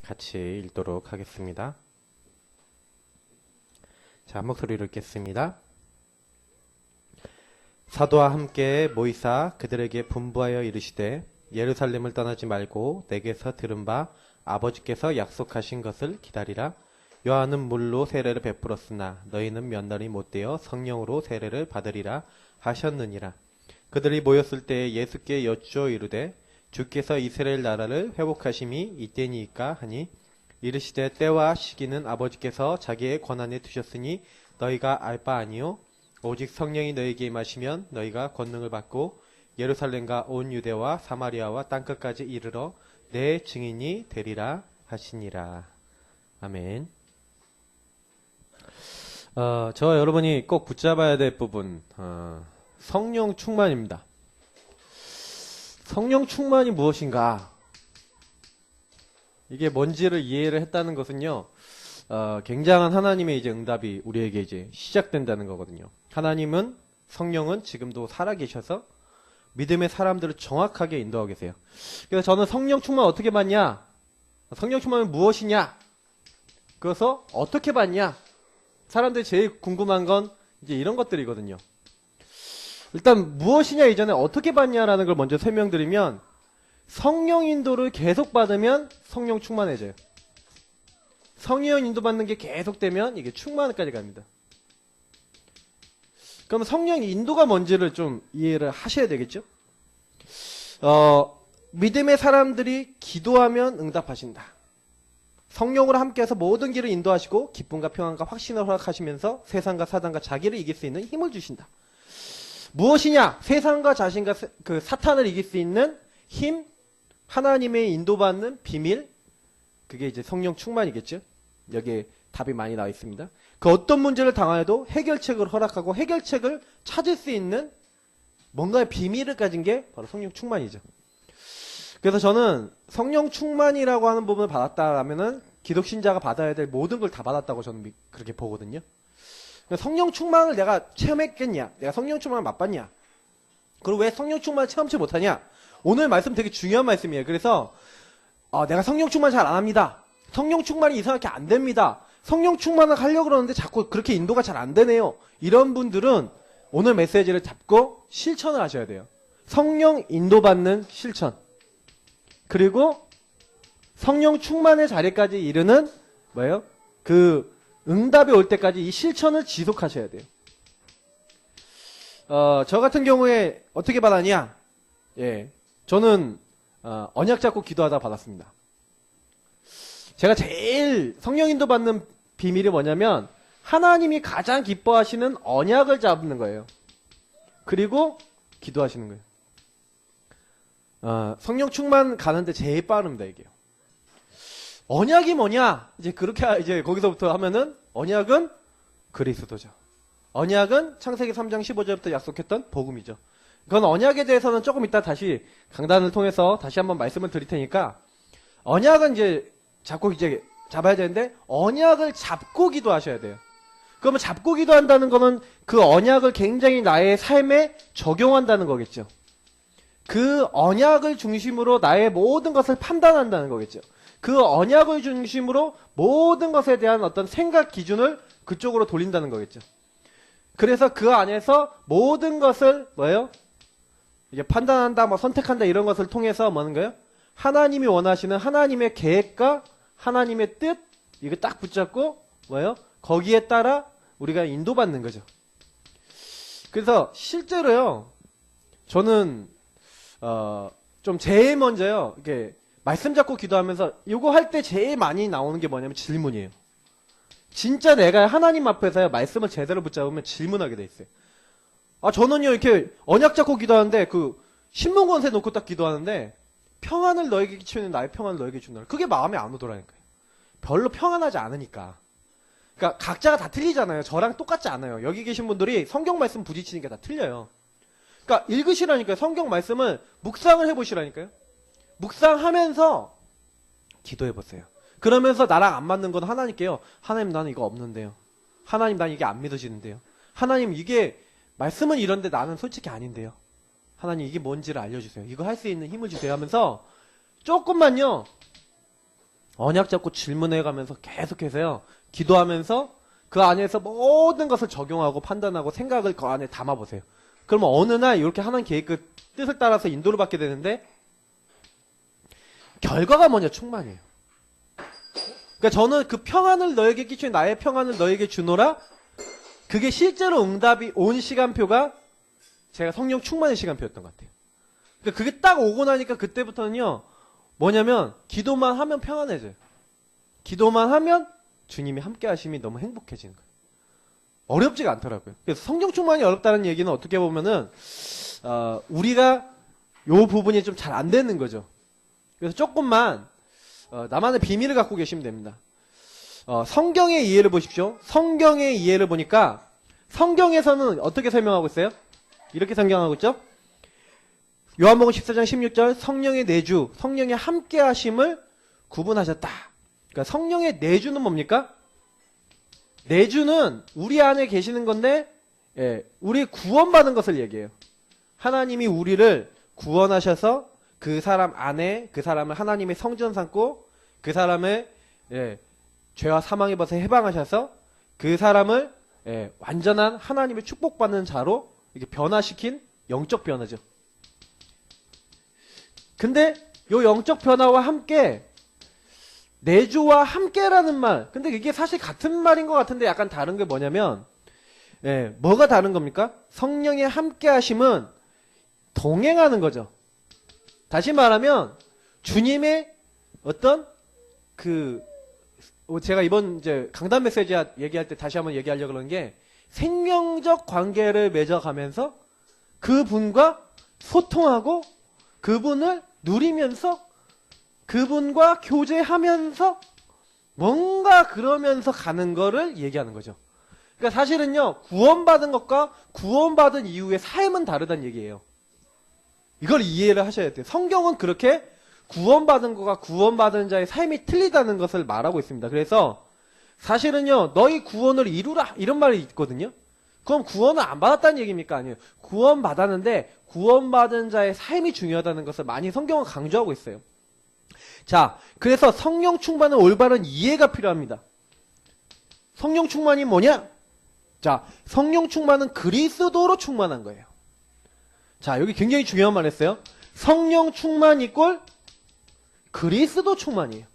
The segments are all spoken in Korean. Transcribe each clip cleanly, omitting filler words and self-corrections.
같이 읽도록 하겠습니다. 자, 한 목소리로 읽겠습니다. 사도와 함께 모이사 그들에게 분부하여 이르시되 예루살렘을 떠나지 말고 내게서 들은 바 아버지께서 약속하신 것을 기다리라. 요한은 물로 세례를 베풀었으나 너희는 면단이 못되어 성령으로 세례를 받으리라 하셨느니라. 그들이 모였을 때에 예수께 여쭈어 이르되 주께서 이스라엘 나라를 회복하심이 이때니이까 하니 이르시되 때와 시기는 아버지께서 자기의 권한에 두셨으니 너희가 알 바 아니요 오직 성령이 너희에게 임하시면 너희가 권능을 받고 예루살렘과 온 유대와 사마리아와 땅끝까지 이르러 내 증인이 되리라 하시니라. 아멘. 저와 여러분이 꼭 붙잡아야 될 부분, 성령 충만입니다. 성령 충만이 무엇인가? 이게 뭔지를 이해를 했다는 것은요, 굉장한 하나님의 이제 응답이 우리에게 이제 시작된다는 거거든요. 하나님은, 성령은 지금도 살아계셔서 믿음의 사람들을 정확하게 인도하고 계세요. 그래서 저는 성령 충만 어떻게 받냐? 성령 충만은 무엇이냐? 그래서 어떻게 받냐? 사람들이 제일 궁금한 건 이제 이런 것들이거든요. 일단 무엇이냐 이전에 어떻게 받냐라는 걸 먼저 설명드리면 성령 인도를 계속 받으면 성령 충만해져요. 성령 인도 받는 게 계속되면 이게 충만까지 갑니다. 그럼 성령 인도가 뭔지를 좀 이해를 하셔야 되겠죠? 믿음의 사람들이 기도하면 응답하신다. 성령으로 함께해서 모든 길을 인도하시고 기쁨과 평안과 확신을 허락하시면서 세상과 사단과 자기를 이길 수 있는 힘을 주신다. 무엇이냐? 세상과 자신과 그 사탄을 이길 수 있는 힘, 하나님의 인도받는 비밀, 그게 이제 성령 충만이겠죠? 여기에 답이 많이 나와 있습니다. 그 어떤 문제를 당하여도 해결책을 허락하고 해결책을 찾을 수 있는 뭔가의 비밀을 가진 게 바로 성령 충만이죠. 그래서 저는 성령 충만이라고 하는 부분을 받았다라면은 기독신자가 받아야 될 모든 걸 다 받았다고 저는 그렇게 보거든요. 성령 충만을 내가 체험했겠냐? 내가 성령 충만을 맛봤냐? 그리고 왜 성령 충만을 체험치 못하냐? 오늘 말씀 되게 중요한 말씀이에요. 그래서 내가 성령 충만 잘 안 합니다. 성령 충만이 이상하게 안 됩니다. 성령 충만을 하려고 그러는데 자꾸 그렇게 인도가 잘 안 되네요. 이런 분들은 오늘 메시지를 잡고 실천을 하셔야 돼요. 성령 인도받는 실천. 그리고 성령 충만의 자리까지 이르는 뭐예요? 그 응답이 올 때까지 이 실천을 지속하셔야 돼요. 저 같은 경우에 어떻게 받았냐? 예, 저는 언약 잡고 기도하다 받았습니다. 제가 제일 성령 인도 받는 비밀이 뭐냐면 하나님이 가장 기뻐하시는 언약을 잡는 거예요. 그리고 기도하시는 거예요. 성령 충만 가는데 제일 빠릅니다, 이게요. 언약이 뭐냐? 이제 그렇게 이제 거기서부터 하면은 언약은 그리스도죠. 언약은 창세기 3장 15절부터 약속했던 복음이죠. 그건 언약에 대해서는 조금 이따 다시 강단을 통해서 다시 한번 말씀을 드릴 테니까 언약은 이제 잡고 이제 잡아야 되는데 언약을 잡고 기도하셔야 돼요. 그러면 잡고 기도한다는 거는 그 언약을 굉장히 나의 삶에 적용한다는 거겠죠. 그 언약을 중심으로 나의 모든 것을 판단한다는 거겠죠. 그 언약을 중심으로 모든 것에 대한 어떤 생각 기준을 그쪽으로 돌린다는 거겠죠. 그래서 그 안에서 모든 것을 뭐예요? 이게 판단한다, 뭐 선택한다 이런 것을 통해서 뭐는 거예요? 하나님이 원하시는 하나님의 계획과 하나님의 뜻 이거 딱 붙잡고 뭐예요? 거기에 따라 우리가 인도받는 거죠. 그래서 실제로요. 저는 좀 제일 먼저요. 이렇게 말씀 잡고 기도하면서 이거 할 때 제일 많이 나오는 게 뭐냐면 질문이에요. 진짜 내가 하나님 앞에서 말씀을 제대로 붙잡으면 질문하게 돼 있어요. 저는요 이렇게 언약 잡고 기도하는데 그 신문권세 놓고 딱 기도하는데 평안을 너에게 끼치는 나의 평안을 너에게 준다. 그게 마음에 안 오더라니까요. 별로 평안하지 않으니까. 그러니까 각자가 다 틀리잖아요. 저랑 똑같지 않아요. 여기 계신 분들이 성경 말씀 부딪히는 게 다 틀려요. 그러니까 읽으시라니까요. 성경 말씀을 묵상을 해보시라니까요. 묵상하면서 기도해보세요. 그러면서 나랑 안 맞는 건 하나님께요. 하나님 나는 이거 없는데요. 하나님 난 이게 안 믿어지는데요. 하나님 이게 말씀은 이런데 나는 솔직히 아닌데요. 하나님 이게 뭔지를 알려주세요. 이거 할 수 있는 힘을 주세요 하면서 조금만요. 언약 잡고 질문해가면서 계속해서요. 기도하면서 그 안에서 모든 것을 적용하고 판단하고 생각을 그 안에 담아보세요. 그러면 어느 날 이렇게 하나님 계획 그 뜻을 따라서 인도를 받게 되는데 결과가 뭐냐? 충만이에요. 그러니까 저는 그 평안을 너에게 끼친 나의 평안을 너에게 주노라. 그게 실제로 응답이 온 시간표가 제가 성령 충만의 시간표였던 것 같아요. 그러니까 그게 딱 오고 나니까 그때부터는요. 뭐냐면 기도만 하면 평안해져요. 기도만 하면 주님이 함께 하심이 너무 행복해지는 거예요. 어렵지가 않더라고요. 그래서 성령 충만이 어렵다는 얘기는 어떻게 보면은 우리가 요 부분이 좀 잘 안 되는 거죠. 그래서 조금만 나만의 비밀을 갖고 계시면 됩니다. 성경의 이해를 보십시오. 성경의 이해를 보니까 성경에서는 어떻게 설명하고 있어요? 이렇게 설명하고 있죠? 요한복음 14장 16절 성령의 내주, 성령의 함께 하심을 구분하셨다. 그러니까 성령의 내주는 뭡니까? 내주는 우리 안에 계시는 건데 우리 구원받은 것을 얘기해요. 하나님이 우리를 구원하셔서 그 사람 안에 그 사람을 하나님의 성전 삼고 그 사람을 죄와 사망의 벗에 해방하셔서 그 사람을 완전한 하나님의 축복받는 자로 이렇게 변화시킨 영적 변화죠. 근데 요 영적 변화와 함께 내주와 함께라는 말, 근데 이게 사실 같은 말인 것 같은데 약간 다른 게 뭐냐면 뭐가 다른 겁니까? 성령의 함께 하심은 동행하는 거죠. 다시 말하면 주님의 어떤 제가 이번 이제 강단 메시지 얘기할 때 다시 한번 얘기하려고 그러는 게 생명적 관계를 맺어가면서 그분과 소통하고 그분을 누리면서 그분과 교제하면서 뭔가 그러면서 가는 거를 얘기하는 거죠. 그러니까 사실은요, 구원받은 것과 구원받은 이후의 삶은 다르다는 얘기예요. 이걸 이해를 하셔야 돼요. 성경은 그렇게 구원받은 것과 구원받은 자의 삶이 틀리다는 것을 말하고 있습니다. 그래서 사실은요, 너희 구원을 이루라 이런 말이 있거든요. 그럼 구원을 안 받았다는 얘기입니까? 아니에요. 구원받았는데 구원받은 자의 삶이 중요하다는 것을 많이 성경은 강조하고 있어요. 자, 그래서 성령 충만은 올바른 이해가 필요합니다. 성령 충만이 뭐냐? 자, 성령 충만은 그리스도로 충만한 거예요. 자, 여기 굉장히 중요한 말 했어요. 성령 충만 이꼴 그리스도 충만이에요.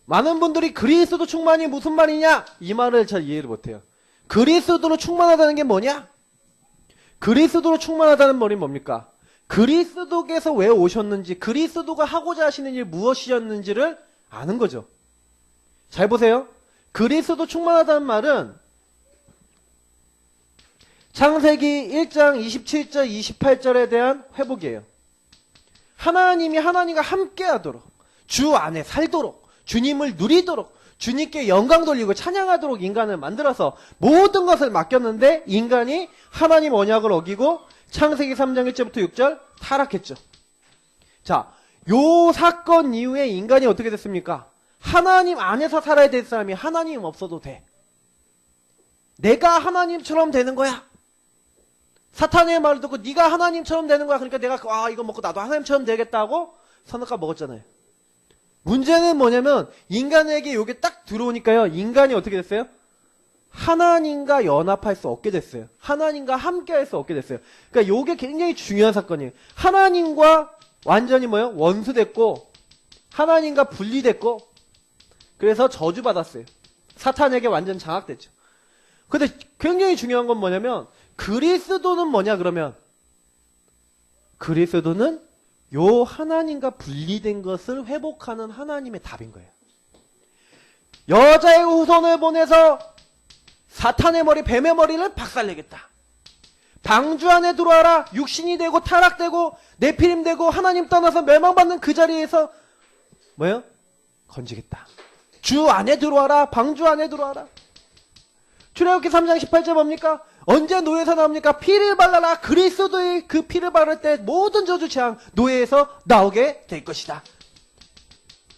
많은 분들이 그리스도 충만이 무슨 말이냐? 이 말을 잘 이해를 못해요. 그리스도로 충만하다는 게 뭐냐? 그리스도로 충만하다는 말이 뭡니까? 그리스도께서 왜 오셨는지, 그리스도가 하고자 하시는 일 무엇이었는지를 아는 거죠. 잘 보세요. 그리스도 충만하다는 말은 창세기 1장 27절 28절에 대한 회복이에요. 하나님이 하나님과 함께 하도록, 주 안에 살도록, 주님을 누리도록, 주님께 영광 돌리고 찬양하도록 인간을 만들어서 모든 것을 맡겼는데 인간이 하나님 언약을 어기고 창세기 3장 1절부터 6절 타락했죠. 자, 요 사건 이후에 인간이 어떻게 됐습니까? 하나님 안에서 살아야 될 사람이 하나님 없어도 돼. 내가 하나님처럼 되는 거야. 사탄의 말을 듣고 네가 하나님처럼 되는 거야. 그러니까 내가 이거 먹고 나도 하나님처럼 되겠다고 선악과 먹었잖아요. 문제는 뭐냐면 인간에게 요게 딱 들어오니까요. 인간이 어떻게 됐어요? 하나님과 연합할 수 없게 됐어요. 하나님과 함께 할 수 없게 됐어요. 그러니까 요게 굉장히 중요한 사건이에요. 하나님과 완전히 뭐예요? 원수됐고 하나님과 분리됐고 그래서 저주받았어요. 사탄에게 완전 장악됐죠. 근데 굉장히 중요한 건 뭐냐면 그리스도는 뭐냐 그러면 그리스도는 요 하나님과 분리된 것을 회복하는 하나님의 답인 거예요. 여자의 후손을 보내서 사탄의 머리, 뱀의 머리를 박살내겠다. 방주 안에 들어와라. 육신이 되고 타락되고 네피림 되고 하나님 떠나서 멸망받는 그 자리에서 뭐예요? 건지겠다. 주 안에 들어와라. 방주 안에 들어와라. 출애굽기 3장 18절 뭡니까? 언제 노예에서 나옵니까? 피를 발라라. 그리스도의 그 피를 바를 때 모든 저주 재앙 노예에서 나오게 될 것이다.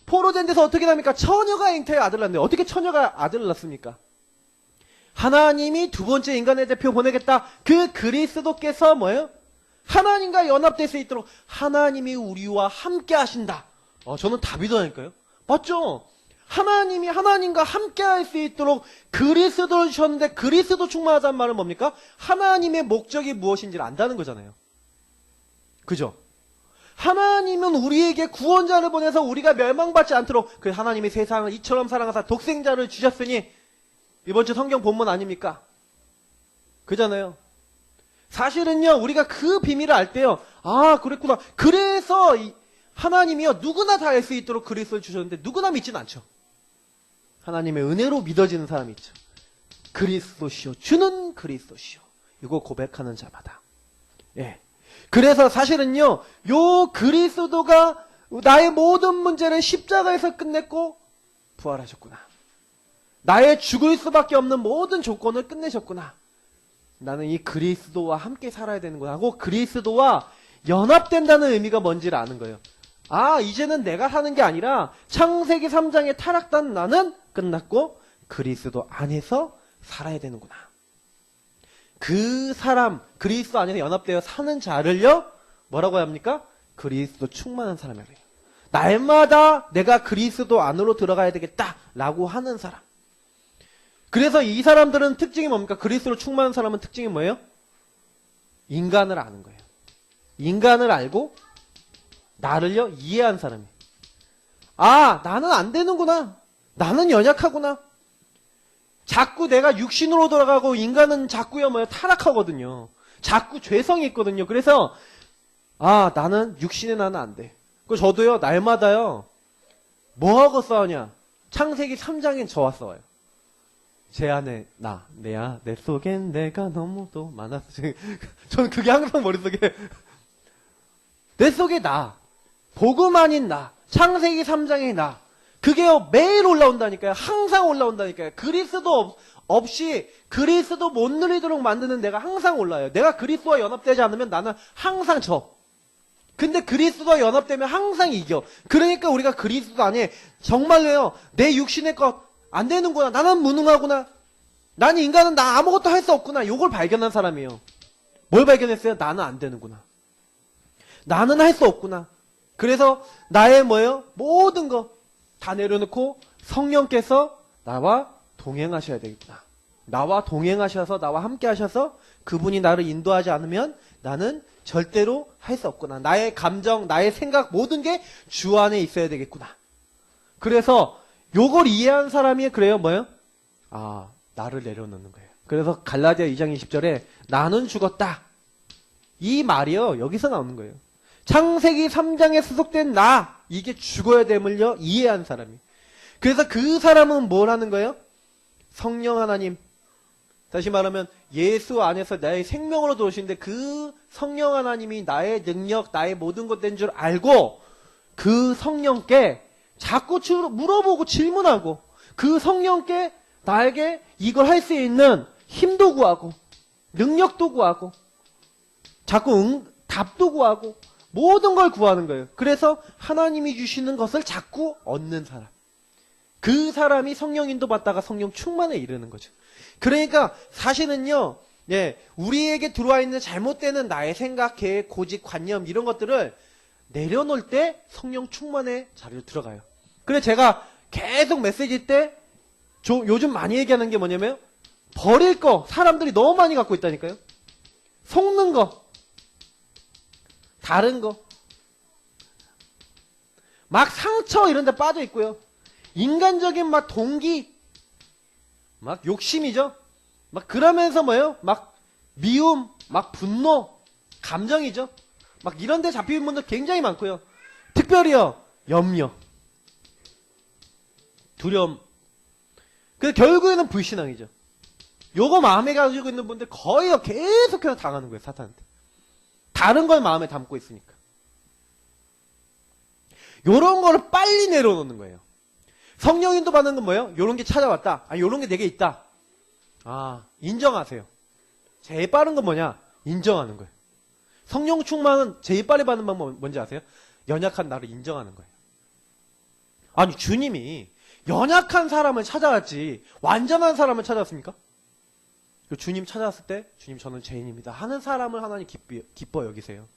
포로된 데서 어떻게 됩니까? 처녀가 잉태의 아들을 낳는데 어떻게 처녀가 아들을 낳습니까? 하나님이 두 번째 인간의 대표 보내겠다. 그 그리스도께서 뭐예요? 하나님과 연합될 수 있도록 하나님이 우리와 함께 하신다. 저는 답이다니까요. 맞죠? 하나님이 하나님과 함께 할 수 있도록 그리스도를 주셨는데 그리스도 충만하다는 말은 뭡니까? 하나님의 목적이 무엇인지를 안다는 거잖아요. 그죠? 하나님은 우리에게 구원자를 보내서 우리가 멸망받지 않도록 그 하나님이 세상을 이처럼 사랑하사 독생자를 주셨으니 이번 주 성경 본문 아닙니까? 그잖아요. 사실은요 우리가 그 비밀을 알 때요 그랬구나. 그래서 하나님이요 누구나 다 알 수 있도록 그리스도를 주셨는데 누구나 믿지는 않죠. 하나님의 은혜로 믿어지는 사람이 있죠. 그리스도시요 주는 그리스도시요 이거 고백하는 자마다. 예. 그래서 사실은요 요 그리스도가 나의 모든 문제를 십자가에서 끝냈고 부활하셨구나. 나의 죽을 수밖에 없는 모든 조건을 끝내셨구나. 나는 이 그리스도와 함께 살아야 되는구나 하고 그리스도와 연합된다는 의미가 뭔지를 아는 거예요. 이제는 내가 사는 게 아니라 창세기 3장의 타락단 나는 끝났고 그리스도 안에서 살아야 되는구나. 그 사람 그리스도 안에서 연합되어 사는 자를요 뭐라고 합니까? 그리스도 충만한 사람이래요. 날마다 내가 그리스도 안으로 들어가야 되겠다라고 하는 사람. 그래서 이 사람들은 특징이 뭡니까? 그리스도로 충만한 사람은 특징이 뭐예요? 인간을 아는 거예요. 인간을 알고 나를요 이해한 사람이에요. 나는 안 되는구나. 나는 연약하구나. 자꾸 내가 육신으로 돌아가고 인간은 자꾸요 타락하거든요. 자꾸 죄성이 있거든요. 그래서 나는 육신의 나는 안 돼. 그 저도요 날마다요 뭐하고 싸우냐? 창세기 3장엔 저와 싸워요. 제 안에 내 속엔 내가 너무도 많았어. 저는 그게 항상 머릿속에 내 속에 나 복음 아닌 나 창세기 3장의 나 그게요 매일 올라온다니까요. 항상 올라온다니까요. 그리스도 없이 그리스도 못 누리도록 만드는 내가 항상 올라요. 내가 그리스도와 연합되지 않으면 나는 항상 져. 근데 그리스도와 연합되면 항상 이겨. 그러니까 우리가 그리스도 안에 정말로요 내 육신의 것 안 되는구나. 나는 무능하구나. 나는 인간은 나 아무것도 할 수 없구나. 요걸 발견한 사람이에요. 뭘 발견했어요? 나는 안 되는구나. 나는 할 수 없구나. 그래서 나의 모든 거 다 내려놓고 성령께서 나와 동행하셔야 되겠구나. 나와 동행하셔서 나와 함께 하셔서 그분이 나를 인도하지 않으면 나는 절대로 할 수 없구나. 나의 감정, 나의 생각 모든 게 주 안에 있어야 되겠구나. 그래서 요걸 이해한 사람이 그래요. 나를 내려놓는 거예요. 그래서 갈라디아 2장 20절에 나는 죽었다. 이 말이요. 여기서 나오는 거예요. 창세기 3장에 수속된 이게 죽어야 됨을요. 이해한 사람이. 그래서 그 사람은 뭘 하는 거예요? 성령 하나님. 다시 말하면 예수 안에서 나의 생명으로 들어오시는데 그 성령 하나님이 나의 능력, 나의 모든 것 된 줄 알고 그 성령께 자꾸 물어보고 질문하고 그 성령께 나에게 이걸 할 수 있는 힘도 구하고 능력도 구하고 자꾸 답도 구하고 모든 걸 구하는 거예요. 그래서 하나님이 주시는 것을 자꾸 얻는 사람. 그 사람이 성령 인도 받다가 성령 충만에 이르는 거죠. 그러니까 사실은요. 우리에게 들어와 있는 잘못되는 나의 생각, 계획, 고집, 관념 이런 것들을 내려놓을 때 성령 충만의 자리로 들어가요. 그래서 제가 계속 메시지 때 요즘 많이 얘기하는 게 뭐냐면 버릴 거 사람들이 너무 많이 갖고 있다니까요. 속는 거 다른 거 막 상처 이런 데 빠져 있고요. 인간적인 막 동기 막 욕심이죠. 막 그러면서 막 미움 막 분노 감정이죠. 막 이런 데 잡히는 분들 굉장히 많고요. 특별히요 염려 두려움. 그래서 결국에는 불신앙이죠. 요거 마음에 가지고 있는 분들 거의 계속해서 당하는 거예요. 사탄한테. 다른 걸 마음에 담고 있으니까. 요런 거를 빨리 내려놓는 거예요. 성령 인도 받는 건 뭐예요? 요런 게 찾아왔다. 요런 게 내게 있다. 인정하세요. 제일 빠른 건 뭐냐? 인정하는 거예요. 성령 충만은 제일 빨리 받는 방법 뭔지 아세요? 연약한 나를 인정하는 거예요. 아니 주님이 연약한 사람을 찾아왔지 완전한 사람을 찾아왔습니까? 주님 찾아왔을 때 주님 저는 죄인입니다 하는 사람을 하나님 기뻐 여기세요.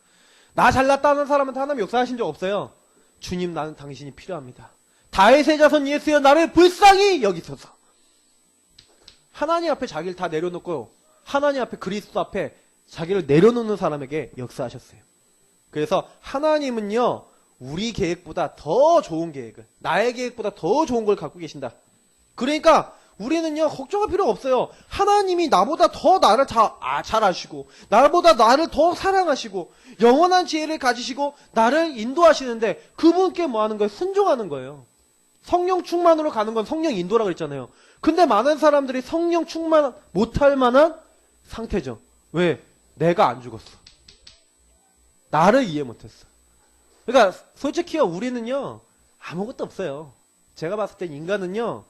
나 잘났다는 사람한테 하나님 역사하신 적 없어요. 주님 나는 당신이 필요합니다. 다윗의 자손 예수여 나를 불쌍히 여기소서. 하나님 앞에 자기를 다 내려놓고 하나님 앞에 그리스도 앞에 자기를 내려놓는 사람에게 역사하셨어요. 그래서 하나님은요 우리 계획보다 더 좋은 계획을 나의 계획보다 더 좋은 걸 갖고 계신다. 그러니까 우리는요 걱정할 필요가 없어요. 하나님이 나보다 더 나를 잘 아시고 나보다 나를 더 사랑하시고 영원한 지혜를 가지시고 나를 인도하시는데 그분께 뭐 하는 거예요? 순종하는 거예요. 성령 충만으로 가는 건 성령 인도라고 그랬잖아요. 근데 많은 사람들이 성령 충만 못할 만한 상태죠. 왜? 내가 안 죽었어. 나를 이해 못했어. 그러니까 솔직히요 우리는요 아무것도 없어요. 제가 봤을 땐 인간은요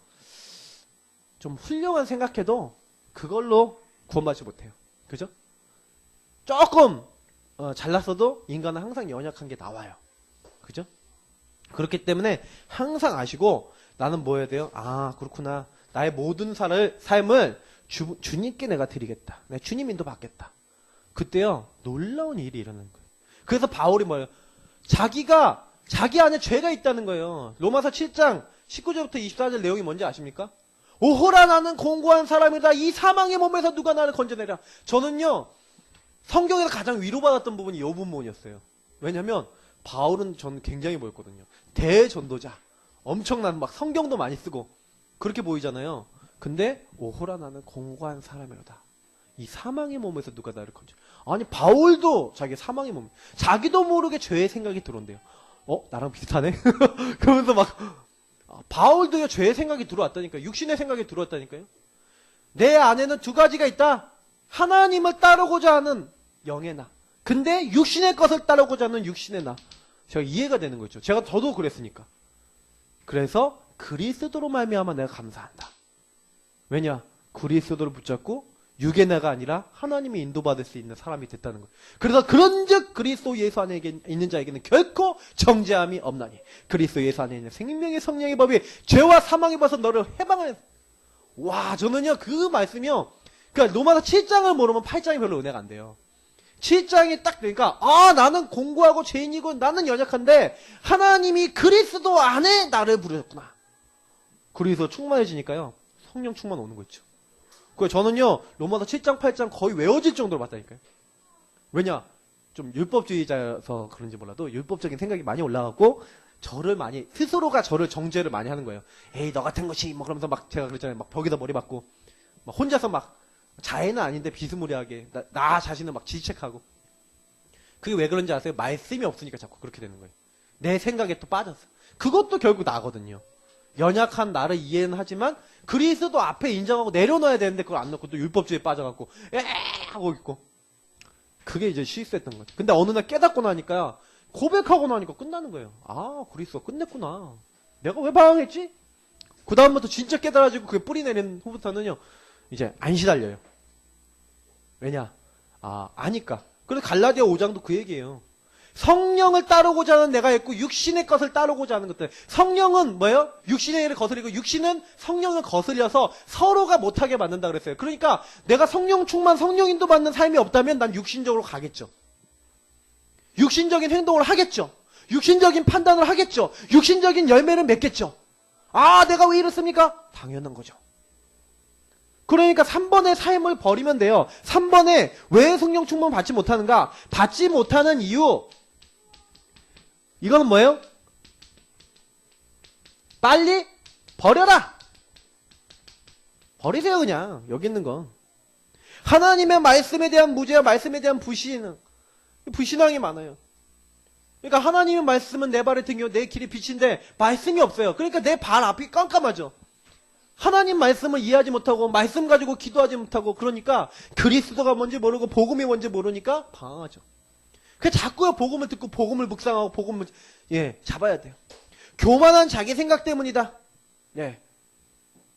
좀 훌륭한 생각해도 그걸로 구원받지 못해요. 그죠? 조금 잘났어도 인간은 항상 연약한 게 나와요. 그죠? 그렇기 때문에 항상 아시고 나는 뭐 해야 돼요? 아 그렇구나. 나의 모든 삶을 주님께 내가 드리겠다. 내가 주님 인도 받겠다. 그때요 놀라운 일이 일어나는 거예요. 그래서 바울이 뭐예요? 자기 안에 죄가 있다는 거예요. 로마서 7장 19절부터 24절 내용이 뭔지 아십니까? 오호라 나는 공고한 사람이다. 이 사망의 몸에서 누가 나를 건져내랴. 저는요 성경에서 가장 위로받았던 부분이 이 부분이었어요. 왜냐면 바울은 저는 굉장히 보였거든요. 대전도자. 엄청난 막 성경도 많이 쓰고 그렇게 보이잖아요. 근데 오호라 나는 공고한 사람이로다. 이 사망의 몸에서 누가 나를 건져. 아니 바울도 자기 사망의 몸 자기도 모르게 죄의 생각이 들어온대요. 나랑 비슷하네? 그러면서 막 바울도요 죄의 생각이 들어왔다니까요. 육신의 생각이 들어왔다니까요. 내 안에는 두 가지가 있다. 하나님을 따르고자 하는 영의 나. 근데 육신의 것을 따르고자 하는 육신의 나. 제가 이해가 되는 거죠. 저도 그랬으니까. 그래서 그리스도로 말미암아 내가 감사한다. 왜냐? 그리스도를 붙잡고 육의 나가 아니라 하나님이 인도받을 수 있는 사람이 됐다는 거예요. 그래서 그런즉 그리스도 예수 안에 있는 자에게는 결코 정죄함이 없나니 그리스도 예수 안에 있는 생명의 성령의 법이 죄와 사망의 법에서 너를 해방하는. 와 저는요 그 말씀이요. 그러니까 로마서 7장을 모르면 8장이 별로 은혜가 안 돼요. 7장이 딱 되니까 나는 공고하고 죄인이고 나는 연약한데 하나님이 그리스도 안에 나를 부르셨구나. 그래서 충만해지니까요 성령 충만 오는 거 있죠. 그 저는요 로마서 7장 8장 거의 외워질 정도로 봤다니까요. 왜냐 좀 율법주의자여서 그런지 몰라도 율법적인 생각이 많이 올라가고 스스로가 저를 정죄를 많이 하는 거예요. 에이 너 같은 것이 뭐 그러면서 막 제가 그랬잖아요. 막 벽에다 머리 박고 막 혼자서 막 자해는 아닌데 비스무리하게 나 자신을 막 질책하고. 그게 왜 그런지 아세요? 말씀이 없으니까 자꾸 그렇게 되는 거예요. 내 생각에 또 빠졌어. 그것도 결국 나거든요. 연약한 나를 이해는 하지만 그리스도 앞에 인정하고 내려놔야 되는데 그걸 안 넣고 또 율법주의에 빠져갖고 하고 있고. 그게 이제 실수했던 거죠. 근데 어느 날 깨닫고 나니까 고백하고 나니까 끝나는 거예요. 그리스도 끝냈구나. 내가 왜 방황했지? 그 다음부터 진짜 깨달아지고 그게 뿌리 내린 후부터는요 이제 안 시달려요. 왜냐? 아니까. 그래서 갈라디아 5장도 그 얘기예요. 성령을 따르고자 하는 내가 있고 육신의 것을 따르고자 하는 것들. 성령은 뭐예요? 육신의 일을 거스리고 육신은 성령을 거스려서 서로가 못하게 만든다 그랬어요. 그러니까 내가 성령 충만 성령 인도 받는 삶이 없다면 난 육신적으로 가겠죠. 육신적인 행동을 하겠죠. 육신적인 판단을 하겠죠. 육신적인 열매를 맺겠죠. 내가 왜 이렇습니까? 당연한 거죠. 그러니까 3번의 삶을 버리면 돼요. 3번에 왜 성령 충만 받지 못하는가? 받지 못하는 이유. 이거는 뭐예요? 빨리 버려라. 버리세요 그냥. 여기 있는 건. 하나님의 말씀에 대한 무죄와 말씀에 대한 불신앙이 많아요. 그러니까 하나님의 말씀은 내 발에 등이요 내 길이 빛인데 말씀이 없어요. 그러니까 내 발 앞이 깜깜하죠. 하나님 말씀을 이해하지 못하고 말씀 가지고 기도하지 못하고 그러니까 그리스도가 뭔지 모르고 복음이 뭔지 모르니까 방황하죠. 그래서 자꾸요 복음을 듣고 복음을 묵상하고 복음을 잡아야 돼요. 교만한 자기 생각 때문이다.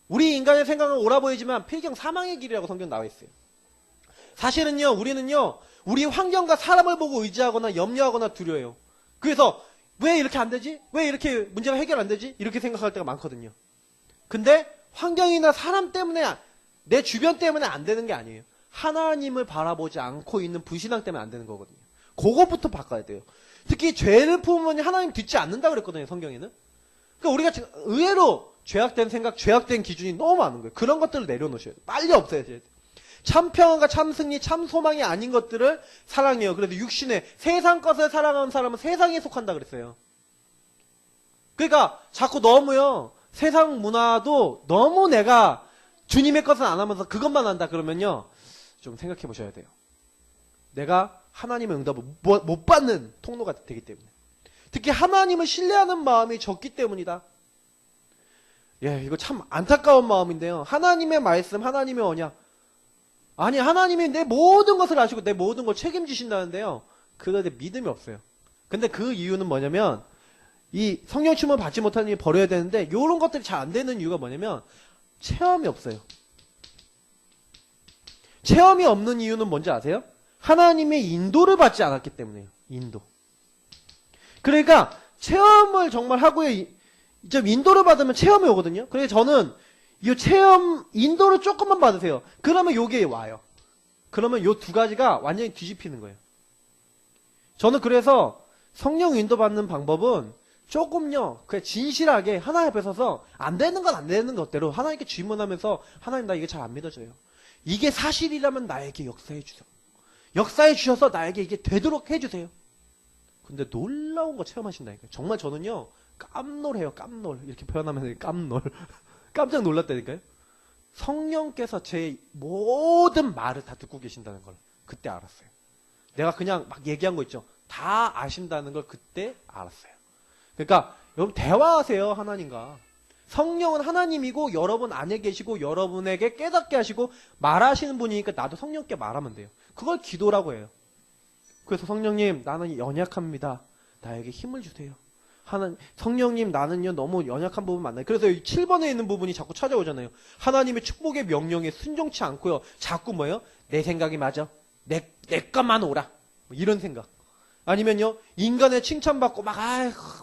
우리 인간의 생각은 옳아 보이지만 필경 사망의 길이라고 성경 나와 있어요. 사실은요 우리는요 우리 환경과 사람을 보고 의지하거나 염려하거나 두려워요. 그래서 왜 이렇게 안 되지? 왜 이렇게 문제가 해결 안 되지? 이렇게 생각할 때가 많거든요. 근데 환경이나 사람 때문에 내 주변 때문에 안 되는 게 아니에요. 하나님을 바라보지 않고 있는 불신앙 때문에 안 되는 거거든요. 그거부터 바꿔야 돼요. 특히 죄를 품으면 하나님 듣지 않는다 그랬거든요, 성경에는. 그러니까 우리가 의외로 죄악된 생각, 죄악된 기준이 너무 많은 거예요. 그런 것들을 내려놓으셔야 돼요. 빨리 없애야 돼요. 참 평안과 참 승리, 참 소망이 아닌 것들을 사랑해요. 그래도 육신의 세상 것을 사랑하는 사람은 세상에 속한다 그랬어요. 그러니까 자꾸 너무요, 세상 문화도 너무 내가 주님의 것은 안 하면서 그것만 한다 그러면요, 좀 생각해 보셔야 돼요. 내가 하나님의 응답을 못 받는 통로가 되기 때문에. 특히 하나님을 신뢰하는 마음이 적기 때문이다. 예, 이거 참 안타까운 마음인데요. 하나님의 말씀, 하나님의 언약. 아니, 하나님이 내 모든 것을 아시고 내 모든 걸 책임지신다는데요. 그것에 믿음이 없어요. 근데 그 이유는 뭐냐면, 이 성령 충만을 받지 못하는 일이 버려야 되는데, 이런 것들이 잘 안 되는 이유가 뭐냐면, 체험이 없어요. 체험이 없는 이유는 뭔지 아세요? 하나님의 인도를 받지 않았기 때문이에요. 인도. 그러니까 체험을 정말 하고요, 좀 인도를 받으면 체험이 오거든요. 그래서 저는 이 체험 인도를 조금만 받으세요. 그러면 요게 와요. 그러면 요 두 가지가 완전히 뒤집히는 거예요. 저는 그래서 성령 인도 받는 방법은 조금요, 그냥 진실하게 하나님 앞에 서서 안 되는 건 안 되는 것대로 하나님께 질문하면서, 하나님 나 이게 잘 안 믿어져요. 이게 사실이라면 나에게 역사해 주세요. 역사해 주셔서 나에게 이게 되도록 해주세요. 근데 놀라운 거 체험하신다니까요. 정말 저는요, 깜놀해요. 깜놀. 이렇게 표현하면 깜놀. 깜짝 놀랐다니까요. 성령께서 제 모든 말을 다 듣고 계신다는 걸 그때 알았어요. 내가 그냥 막 얘기한 거 있죠. 다 아신다는 걸 그때 알았어요. 그러니까 여러분 대화하세요, 하나님과. 성령은 하나님이고 여러분 안에 계시고 여러분에게 깨닫게 하시고 말하시는 분이니까 나도 성령께 말하면 돼요. 그걸 기도라고 해요. 그래서 성령님, 나는 연약합니다. 나에게 힘을 주세요. 성령님, 나는요 너무 연약한 부분 많나요? 그래서 이 7번에 있는 부분이 자꾸 찾아오잖아요. 하나님의 축복의 명령에 순종치 않고요, 자꾸 뭐예요? 내 생각이 맞아. 내 것만 오라. 뭐 이런 생각. 아니면요, 인간의 칭찬받고 막,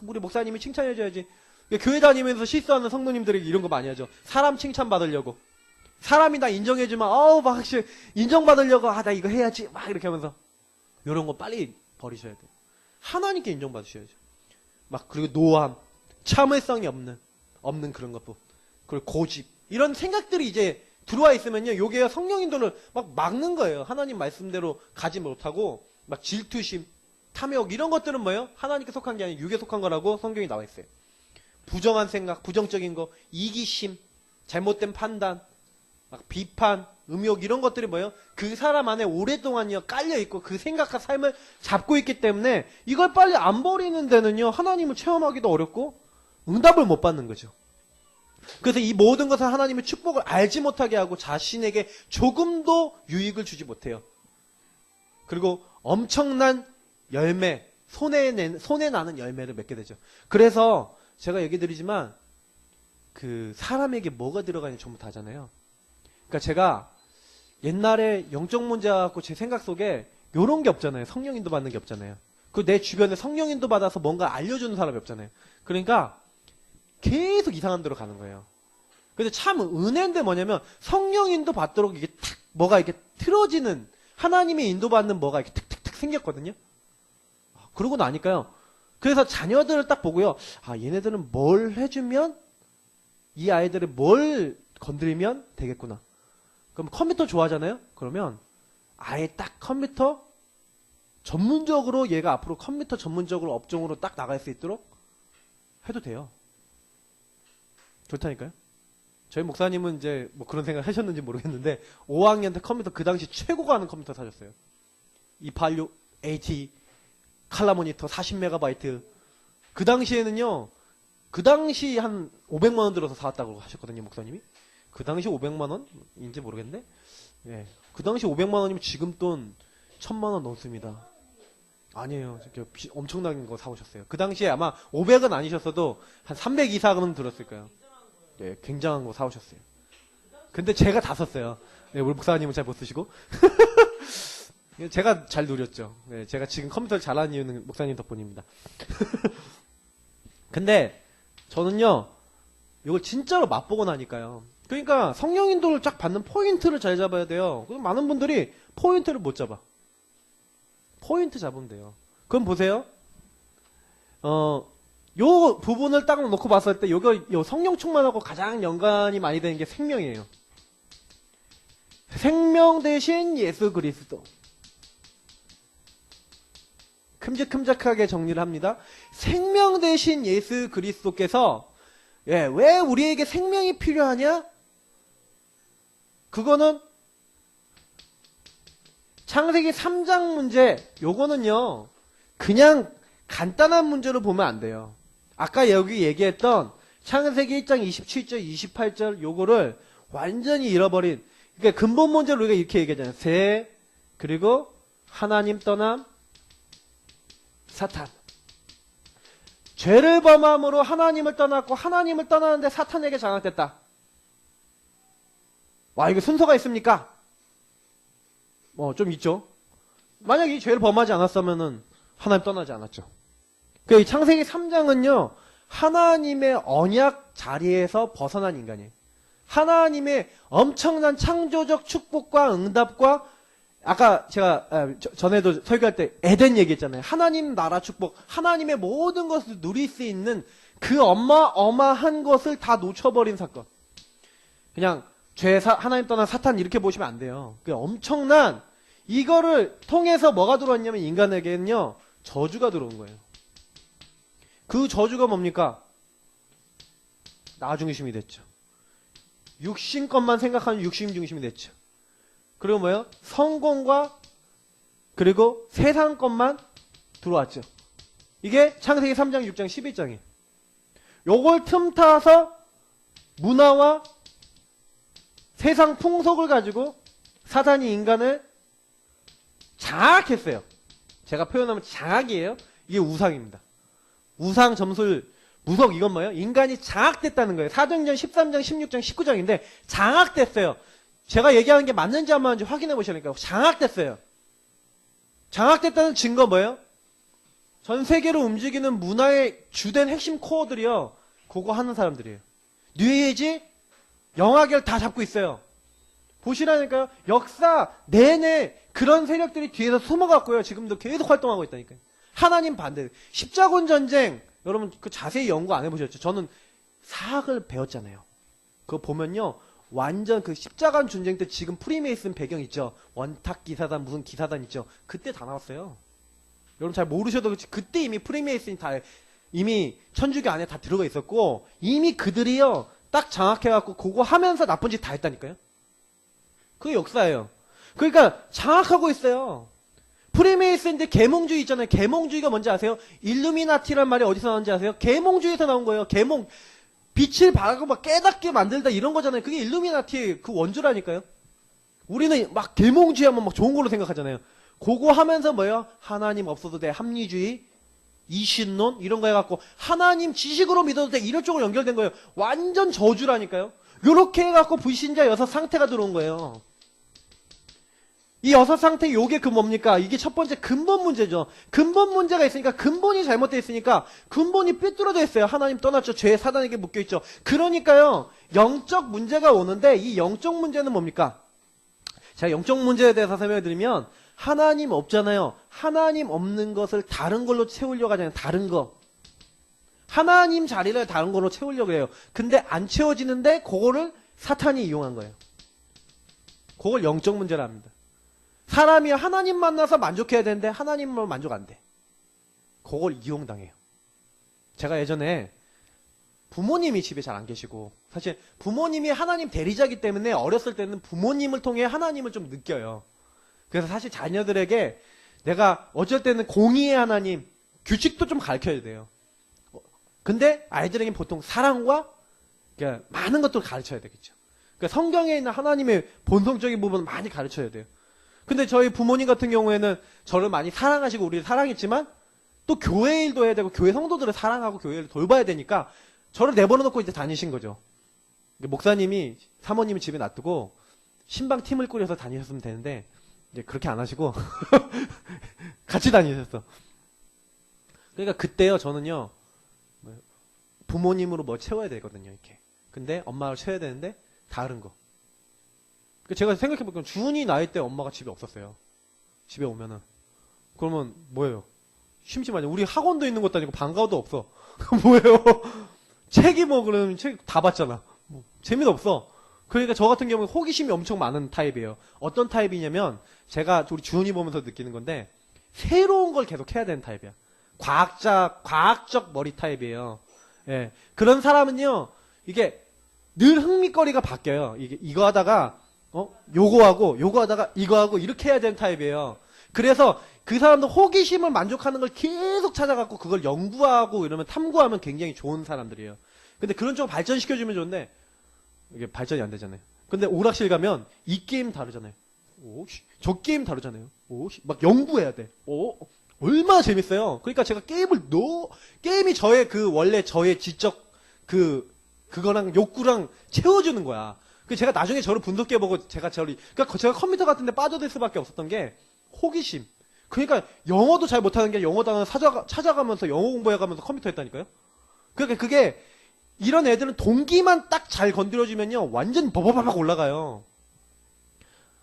우리 목사님이 칭찬해줘야지. 교회 다니면서 실수하는 성도님들에게 이런 거 많이 하죠. 사람 칭찬받으려고. 사람이 나 인정해주면, 막 인정받으려고, 나 이거 해야지. 막 이렇게 하면서. 이런 거 빨리 버리셔야 돼요. 하나님께 인정받으셔야죠. 막, 그리고 노함, 참을성이 없는 그런 것도. 그리고 고집. 이런 생각들이 이제 들어와 있으면요, 요게 성령 인도를 막 막는 거예요. 하나님 말씀대로 가지 못하고, 막 질투심, 탐욕, 이런 것들은 뭐예요? 하나님께 속한 게 아니라 육에 속한 거라고 성경이 나와 있어요. 부정한 생각, 부정적인 거, 이기심, 잘못된 판단, 막 비판, 음욕, 이런 것들이 뭐예요? 그 사람 안에 오랫동안요 깔려있고 그 생각과 삶을 잡고 있기 때문에 이걸 빨리 안 버리는 데는요, 하나님을 체험하기도 어렵고 응답을 못 받는 거죠. 그래서 이 모든 것을 하나님의 축복을 알지 못하게 하고 자신에게 조금도 유익을 주지 못해요. 그리고 엄청난 열매, 손에 나는 열매를 맺게 되죠. 그래서 제가 얘기 드리지만 그 사람에게 뭐가 들어가는지 전부 다잖아요. 그러니까 제가 옛날에 영적 문제 갖고 제 생각 속에 요런 게 없잖아요. 성령 인도 받는 게 없잖아요. 그 내 주변에 성령 인도 받아서 뭔가 알려주는 사람이 없잖아요. 그러니까 계속 이상한 데로 가는 거예요. 근데 참 은혜인데 뭐냐면 성령 인도 받도록 이게 탁 뭐가 이렇게 틀어지는, 하나님의 인도 받는 뭐가 이렇게 탁탁탁 생겼거든요. 그러고 나니까요. 그래서 자녀들을 딱 보고요. 얘네들은 뭘 해주면, 이 아이들을 뭘 건드리면 되겠구나. 그럼 컴퓨터 좋아하잖아요? 그러면 아예 딱 컴퓨터 전문적으로, 얘가 앞으로 컴퓨터 전문적으로 업종으로 딱 나갈 수 있도록 해도 돼요. 좋다니까요? 저희 목사님은 이제 뭐 그런 생각 하셨는지 모르겠는데 5학년 때 컴퓨터 그 당시 최고 가는 컴퓨터 사셨어요. 286 AT 칼라 모니터 40MB. 그 당시에는요, 그 당시 한 500만원 들어서 사왔다고 하셨거든요, 목사님이. 그 당시 500만원인지 모르겠는데, 예. 그 당시 500만원이면 지금 돈 1000만원 넘습니다. 아니에요. 엄청난 거 사오셨어요. 그 당시에 아마 500은 아니셨어도 한 300 이상은 들었을 거예요. 예, 굉장한 거 사오셨어요. 근데 제가 다 썼어요. 네, 우리 목사님은 잘 못 쓰시고. 제가 잘 누렸죠. 네, 제가 지금 컴퓨터를 잘하는 이유는 목사님 덕분입니다. 근데 저는요, 이걸 진짜로 맛보고 나니까요. 그러니까 성령 인도를 쫙 받는 포인트를 잘 잡아야 돼요. 많은 분들이 포인트를 못 잡아. 포인트 잡으면 돼요. 그럼 보세요. 요 부분을 딱 놓고 봤을 때 요 성령 충만하고 가장 연관이 많이 되는 게 생명이에요. 생명 대신 예수 그리스도. 큼직큼직하게 정리를 합니다. 생명 대신 예수 그리스도께서 왜 우리에게 생명이 필요하냐? 그거는 창세기 3장 문제, 요거는요, 그냥 간단한 문제로 보면 안 돼요. 아까 여기 얘기했던 창세기 1장 27절, 28절 요거를 완전히 잃어버린, 그러니까 근본 문제로 우리가 이렇게 얘기하잖아요. 새, 그리고 하나님 떠남, 사탄. 죄를 범함으로 하나님을 떠났고 하나님을 떠나는데 사탄에게 장악됐다. 와, 이거 순서가 있습니까? 좀 있죠. 만약 이 죄를 범하지 않았으면은 하나님 떠나지 않았죠. 그 이 창세기 3장은요. 하나님의 언약 자리에서 벗어난 인간이에요. 하나님의 엄청난 창조적 축복과 응답과 아까 제가 전에도 설교할 때 에덴 얘기했잖아요. 하나님 나라 축복, 하나님의 모든 것을 누릴 수 있는 그 어마어마한 것을 다 놓쳐버린 사건. 그냥 하나님 떠난 사탄 이렇게 보시면 안 돼요. 그 엄청난 이거를 통해서 뭐가 들어왔냐면 인간에게는요. 저주가 들어온 거예요. 그 저주가 뭡니까? 나 중심이 됐죠. 육신 것만 생각하는 육신 중심이 됐죠. 그리고 뭐예요? 성공과 그리고 세상 것만 들어왔죠. 이게 창세기 3장, 6장, 11장이에요. 요걸 틈타서 문화와 세상 풍속을 가지고 사단이 인간을 장악했어요. 제가 표현하면 장악이에요. 이게 우상입니다. 우상 점술 무속 이건 뭐예요? 인간이 장악됐다는 거예요. 사도행전 13장, 16장, 19장인데 장악됐어요. 제가 얘기하는 게 맞는지 안 맞는지 확인해 보시니까 장악됐어요. 장악됐다는 증거 뭐예요? 전 세계로 움직이는 문화의 주된 핵심 코어들이요. 그거 하는 사람들이에요. 뉴에이지, 영화계를 다 잡고 있어요. 보시라니까요. 역사 내내 그런 세력들이 뒤에서 숨어갖고요. 지금도 계속 활동하고 있다니까요. 하나님 반대. 십자군 전쟁 여러분 그 자세히 연구 안 해보셨죠? 저는 사학을 배웠잖아요. 그거 보면요. 완전 그 십자군 전쟁 때 지금 프리메이슨 배경 있죠. 원탁 기사단 무슨 기사단 있죠. 그때 다 나왔어요. 여러분 잘 모르셔도 그렇지. 그때 이미 프리메이슨이 다 이미 천주교 안에 다 들어가 있었고 이미 그들이요. 딱 장악해갖고 그거 하면서 나쁜 짓 다 했다니까요. 그게 역사예요. 그러니까 장악하고 있어요. 프리메이슨인데 계몽주의 있잖아요. 계몽주의가 뭔지 아세요? 일루미나티란 말이 어디서 나온지 아세요? 계몽주의에서 나온 거예요. 계몽. 빛을 발하고 막 깨닫게 만들다 이런 거잖아요. 그게 일루미나티의 그 원조라니까요. 우리는 막 계몽주의 하면 막 좋은 걸로 생각하잖아요. 그거 하면서 뭐예요? 하나님 없어도 돼. 합리주의, 이신론 이런 거 해갖고 하나님 지식으로 믿어도 돼. 이런 쪽으로 연결된 거예요. 완전 저주라니까요. 요렇게 해갖고 불신자 6상태가 들어온 거예요. 이 6상태 요게 그 뭡니까? 이게 첫 번째 근본 문제죠. 근본 문제가 있으니까 근본이 잘못되어 있으니까 근본이 삐뚤어져 있어요. 하나님 떠났죠. 죄 사단에게 묶여있죠. 그러니까요. 영적 문제가 오는데 이 영적 문제는 뭡니까? 제가 영적 문제에 대해서 설명해 드리면 하나님 없잖아요. 하나님 없는 것을 다른 걸로 채우려고 하잖아요. 다른 거. 하나님 자리를 다른 걸로 채우려고 해요. 근데 안 채워지는데 그거를 사탄이 이용한 거예요. 그걸 영적 문제라 합니다. 사람이 하나님 만나서 만족해야 되는데 하나님으로 만족 안 돼. 그걸 이용당해요. 제가 예전에 부모님이 집에 잘 안 계시고 사실 부모님이 하나님 대리자기 때문에 어렸을 때는 부모님을 통해 하나님을 좀 느껴요. 그래서 사실 자녀들에게 내가 어쩔 때는 공의의 하나님, 규칙도 좀 가르쳐야 돼요. 근데 아이들에게는 보통 사랑과 그러니까 많은 것들을 가르쳐야 되겠죠. 그러니까 성경에 있는 하나님의 본성적인 부분을 많이 가르쳐야 돼요. 근데 저희 부모님 같은 경우에는 저를 많이 사랑하시고 우리를 사랑했지만 또 교회 일도 해야 되고 교회 성도들을 사랑하고 교회를 돌봐야 되니까 저를 내버려놓고 이제 다니신 거죠. 목사님이 사모님이 집에 놔두고 신방 팀을 꾸려서 다니셨으면 되는데 이제 그렇게 안 하시고 같이 다니셨어. 그러니까 그때요 저는요 부모님으로 뭐 채워야 되거든요 이렇게. 근데 엄마를 채워야 되는데 다른 거. 제가 생각해보니까 준이 나이 때 엄마가 집에 없었어요. 집에 오면은. 그러면 뭐예요? 심심하냐. 우리 학원도 있는 것도 아니고 방과도 없어. 뭐예요? 책이 뭐 그러면 책 다 봤잖아. 뭐, 재미도 없어. 그러니까 저 같은 경우는 호기심이 엄청 많은 타입이에요. 어떤 타입이냐면 제가 우리 주은이 보면서 느끼는 건데 새로운 걸 계속 해야 되는 타입이야. 과학적 머리 타입이에요. 예. 그런 사람은요, 이게 늘 흥미거리가 바뀌어요. 이거 하다가, 요거 하다가 이거 하고 이렇게 해야 되는 타입이에요. 그래서 그 사람도 호기심을 만족하는 걸 계속 찾아갖고 그걸 연구하고 이러면 탐구하면 굉장히 좋은 사람들이에요. 근데 그런 쪽을 발전시켜주면 좋은데, 이게 발전이 안 되잖아요. 근데 오락실 가면 이 게임 다르잖아요. 저 게임 다르잖아요. 막 연구해야 돼. 얼마나 재밌어요. 그러니까 제가 게임이 원래 저의 지적, 그거랑 욕구랑 채워주는 거야. 제가 나중에 저를 분석해보고 그러니까 제가 컴퓨터 같은 데 빠져들 수밖에 없었던 게 호기심. 그러니까 영어도 잘 못하는 게 영어 단어 찾아가면서 영어 공부해가면서 컴퓨터 했다니까요. 그러니까 그게 이런 애들은 동기만 딱 잘 건드려주면요 완전 버버바박 올라가요.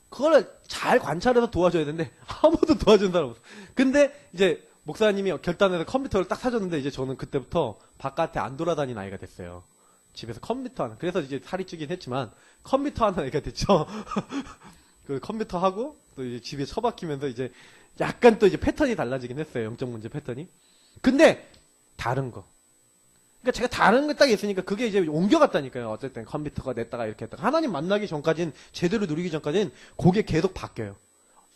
그걸 잘 관찰해서 도와줘야 되는데 아무도 도와주는 사람 없어. 근데 이제 목사님이 결단해서 컴퓨터를 딱 사줬는데 이제 저는 그때부터 바깥에 안 돌아다니는 아이가 됐어요. 집에서 컴퓨터 하나. 그래서 이제 살이 찌긴 했지만 컴퓨터 하나 애가 됐죠. 그 컴퓨터 하고 또 이제 집에 처박히면서 이제 약간 또 이제 패턴이 달라지긴 했어요. 영적 문제 패턴이. 근데 다른 거. 그러니까 제가 다른 게 딱 있으니까 그게 이제 옮겨갔다니까요. 어쨌든 컴퓨터가 냈다가 이렇게 했다가. 하나님 만나기 전까지는 제대로 누리기 전까지는 그게 계속 바뀌어요.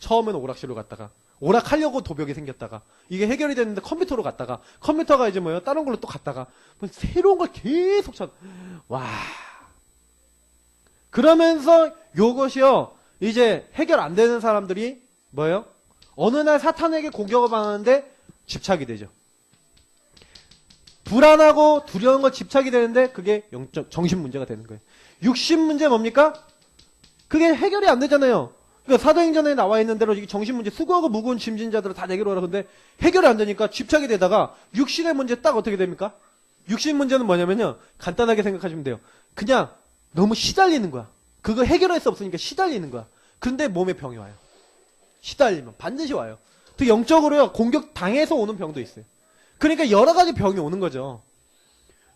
처음에는 오락실로 갔다가 오락하려고 도벽이 생겼다가 이게 해결이 됐는데 컴퓨터로 갔다가 컴퓨터가 이제 뭐예요? 다른 걸로 또 갔다가 새로운 걸 계속 와. 그러면서 요것이요. 이제 해결 안 되는 사람들이 뭐예요? 어느 날 사탄에게 공격을 받는데 집착이 되죠. 불안하고 두려운 거 집착이 되는데 그게 정신 문제가 되는 거예요. 육신 문제 뭡니까? 그게 해결이 안 되잖아요. 그러니까 사도행전에 나와 있는 대로 이게 정신 문제, 수고하고 무거운 짐진 자들을 다 내게로 오라. 근데 해결이 안 되니까 집착이 되다가 육신의 문제 딱 어떻게 됩니까? 육신 문제는 뭐냐면요. 간단하게 생각하시면 돼요. 그냥 너무 시달리는 거야. 그거 해결할 수 없으니까 시달리는 거야. 근데 몸에 병이 와요. 시달리면 반드시 와요. 또 영적으로요. 공격 당해서 오는 병도 있어요. 그러니까 여러 가지 병이 오는 거죠.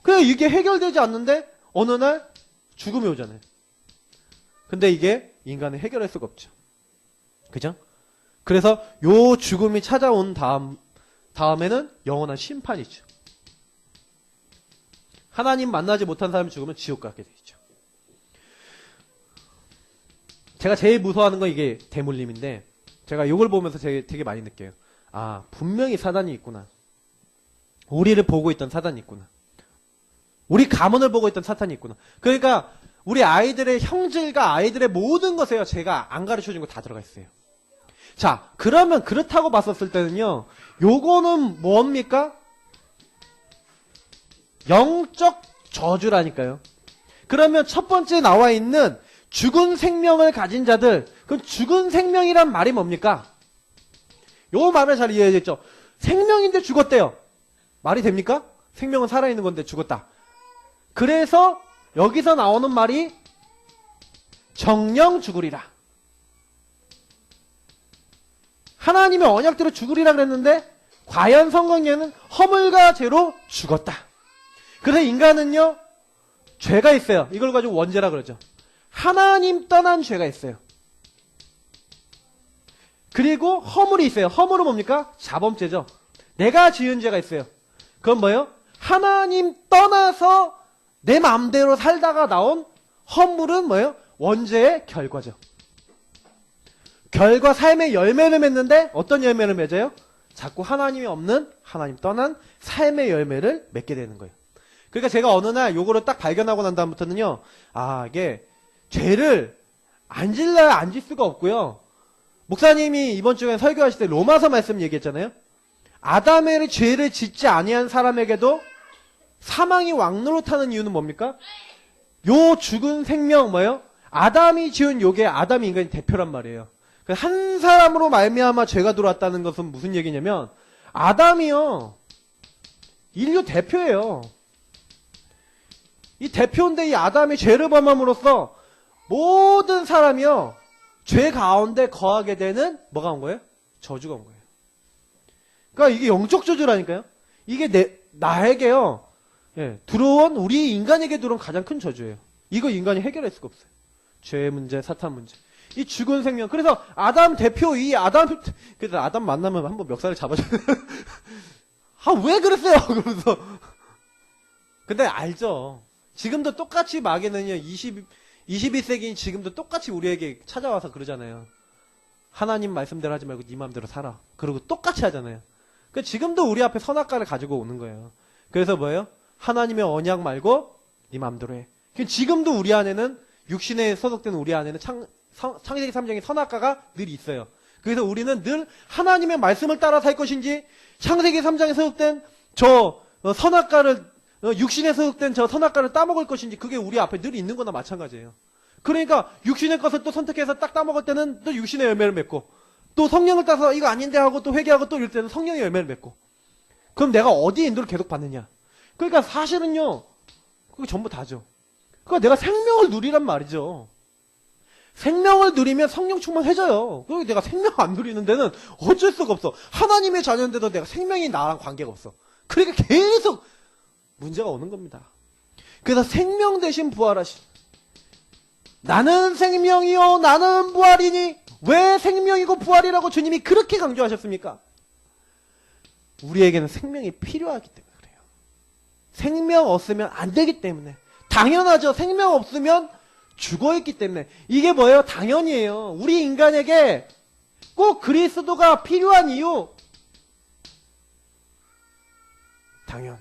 그래 이게 해결되지 않는데 어느 날 죽음이 오잖아요. 근데 이게 인간은 해결할 수가 없죠. 그죠? 그래서 요 죽음이 찾아온 다음에는 영원한 심판이죠. 하나님 만나지 못한 사람이 죽으면 지옥 가게 되죠. 제가 제일 무서워하는 건 이게 대물림인데 제가 이걸 보면서 되게 많이 느껴요. 아, 분명히 사단이 있구나. 우리를 보고 있던 사단이 있구나. 우리 가문을 보고 있던 사탄이 있구나. 그러니까 우리 아이들의 형질과 아이들의 모든 것에요. 제가 안 가르쳐준 거 다 들어가 있어요. 자, 그러면 그렇다고 봤었을 때는요. 요거는 뭡니까? 영적 저주라니까요. 그러면 첫 번째 나와 있는 죽은 생명을 가진 자들. 그럼 죽은 생명이란 말이 뭡니까? 요 말을 잘 이해해야겠죠. 생명인데 죽었대요. 말이 됩니까? 생명은 살아있는 건데 죽었다. 그래서 여기서 나오는 말이 정령 죽으리라. 하나님의 언약대로 죽으리라 그랬는데 과연 성경에는 허물과 죄로 죽었다. 그래서 인간은요. 죄가 있어요. 이걸 가지고 원죄라 그러죠. 하나님 떠난 죄가 있어요. 그리고 허물이 있어요. 허물은 뭡니까? 자범죄죠. 내가 지은 죄가 있어요. 그건 뭐예요? 하나님 떠나서 내 마음대로 살다가 나온 허물은 뭐예요? 원죄의 결과죠. 결과 삶의 열매를 맺는데 어떤 열매를 맺어요? 자꾸 하나님이 없는 하나님 떠난 삶의 열매를 맺게 되는 거예요. 그러니까 제가 어느 날 요거를 딱 발견하고 난 다음부터는요. 아, 이게 죄를 안 질러야 안 질 수가 없고요. 목사님이 이번 주에 설교하실 때 로마서 말씀 얘기했잖아요. 아담의 죄를 짓지 아니한 사람에게도 사망이 왕노릇하는 이유는 뭡니까? 요 죽은 생명 뭐예요? 아담이 지은 요게 아담이 인간의 대표란 말이에요. 한 사람으로 말미암아 죄가 들어왔다는 것은 무슨 얘기냐면 아담이요. 인류 대표예요. 이 대표인데 이 아담이 죄를 범함으로써 모든 사람이요. 죄 가운데 거하게 되는 뭐가 온 거예요? 저주가 온 거예요. 그러니까 이게 영적 저주라니까요. 이게 나에게요. 예, 들어온 우리 인간에게 들어온 가장 큰 저주예요. 이거 인간이 해결할 수가 없어요. 죄 문제, 사탄 문제. 이 죽은 생명. 그래서 아담 대표 그래서 아담 만나면 한번 멱살을 잡아줘요. 아, 왜 그랬어요? 그러면서. 근데 알죠. 지금도 똑같이 마귀는요, 21세기인 지금도 똑같이 우리에게 찾아와서 그러잖아요. 하나님 말씀대로 하지 말고 네 마음대로 살아. 그러고 똑같이 하잖아요. 그 지금도 우리 앞에 선악과를 가지고 오는 거예요. 그래서 뭐예요? 하나님의 언약 말고 네 마음대로 해. 지금도 우리 안에는 육신에 소속된 우리 안에는 창세기 3장의 선악과가 늘 있어요. 그래서 우리는 늘 하나님의 말씀을 따라 살 것인지 창세기 3장에 소속된 선악과를 육신에 소속된 저 선악과를 따먹을 것인지 그게 우리 앞에 늘 있는 거나 마찬가지예요. 그러니까 육신의 것을 또 선택해서 딱 따먹을 때는 또 육신의 열매를 맺고 또 성령을 따서 이거 아닌데 하고 또 회개하고 또 이럴 때는 성령의 열매를 맺고 그럼 내가 어디에 인도를 계속 받느냐. 그러니까 사실은요 그게 전부 다죠. 그러니까 내가 생명을 누리란 말이죠. 생명을 누리면 성령 충만해져요. 그리고 내가 생명 안 누리는 데는 어쩔 수가 없어. 하나님의 자녀인데도 내가 생명이 나랑 관계가 없어. 그러니까 계속 문제가 오는 겁니다. 그래서 생명 대신 부활하신 나는 생명이요 나는 부활이니 왜 생명이고 부활이라고 주님이 그렇게 강조하셨습니까? 우리에게는 생명이 필요하기 때문에 그래요. 생명 없으면 안 되기 때문에. 당연하죠. 생명 없으면 죽어있기 때문에. 이게 뭐예요? 당연이에요. 우리 인간에게 꼭 그리스도가 필요한 이유. 당연.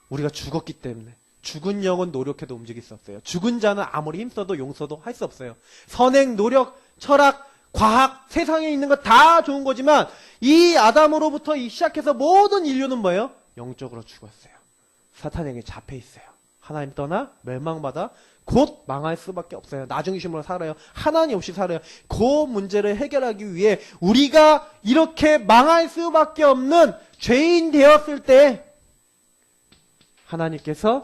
우리가 죽었기 때문에. 죽은 영은 노력해도 움직일 수 없어요. 죽은 자는 아무리 힘써도 용서도 할 수 없어요. 선행, 노력, 철학, 과학, 세상에 있는 거 다 좋은 거지만 이 아담으로부터 시작해서 모든 인류는 뭐예요? 영적으로 죽었어요. 사탄에게 잡혀 있어요. 하나님 떠나 멸망받아 곧 망할 수밖에 없어요. 나중심으로 살아요. 하나님 없이 살아요. 그 문제를 해결하기 위해 우리가 이렇게 망할 수밖에 없는 죄인 되었을 때 하나님께서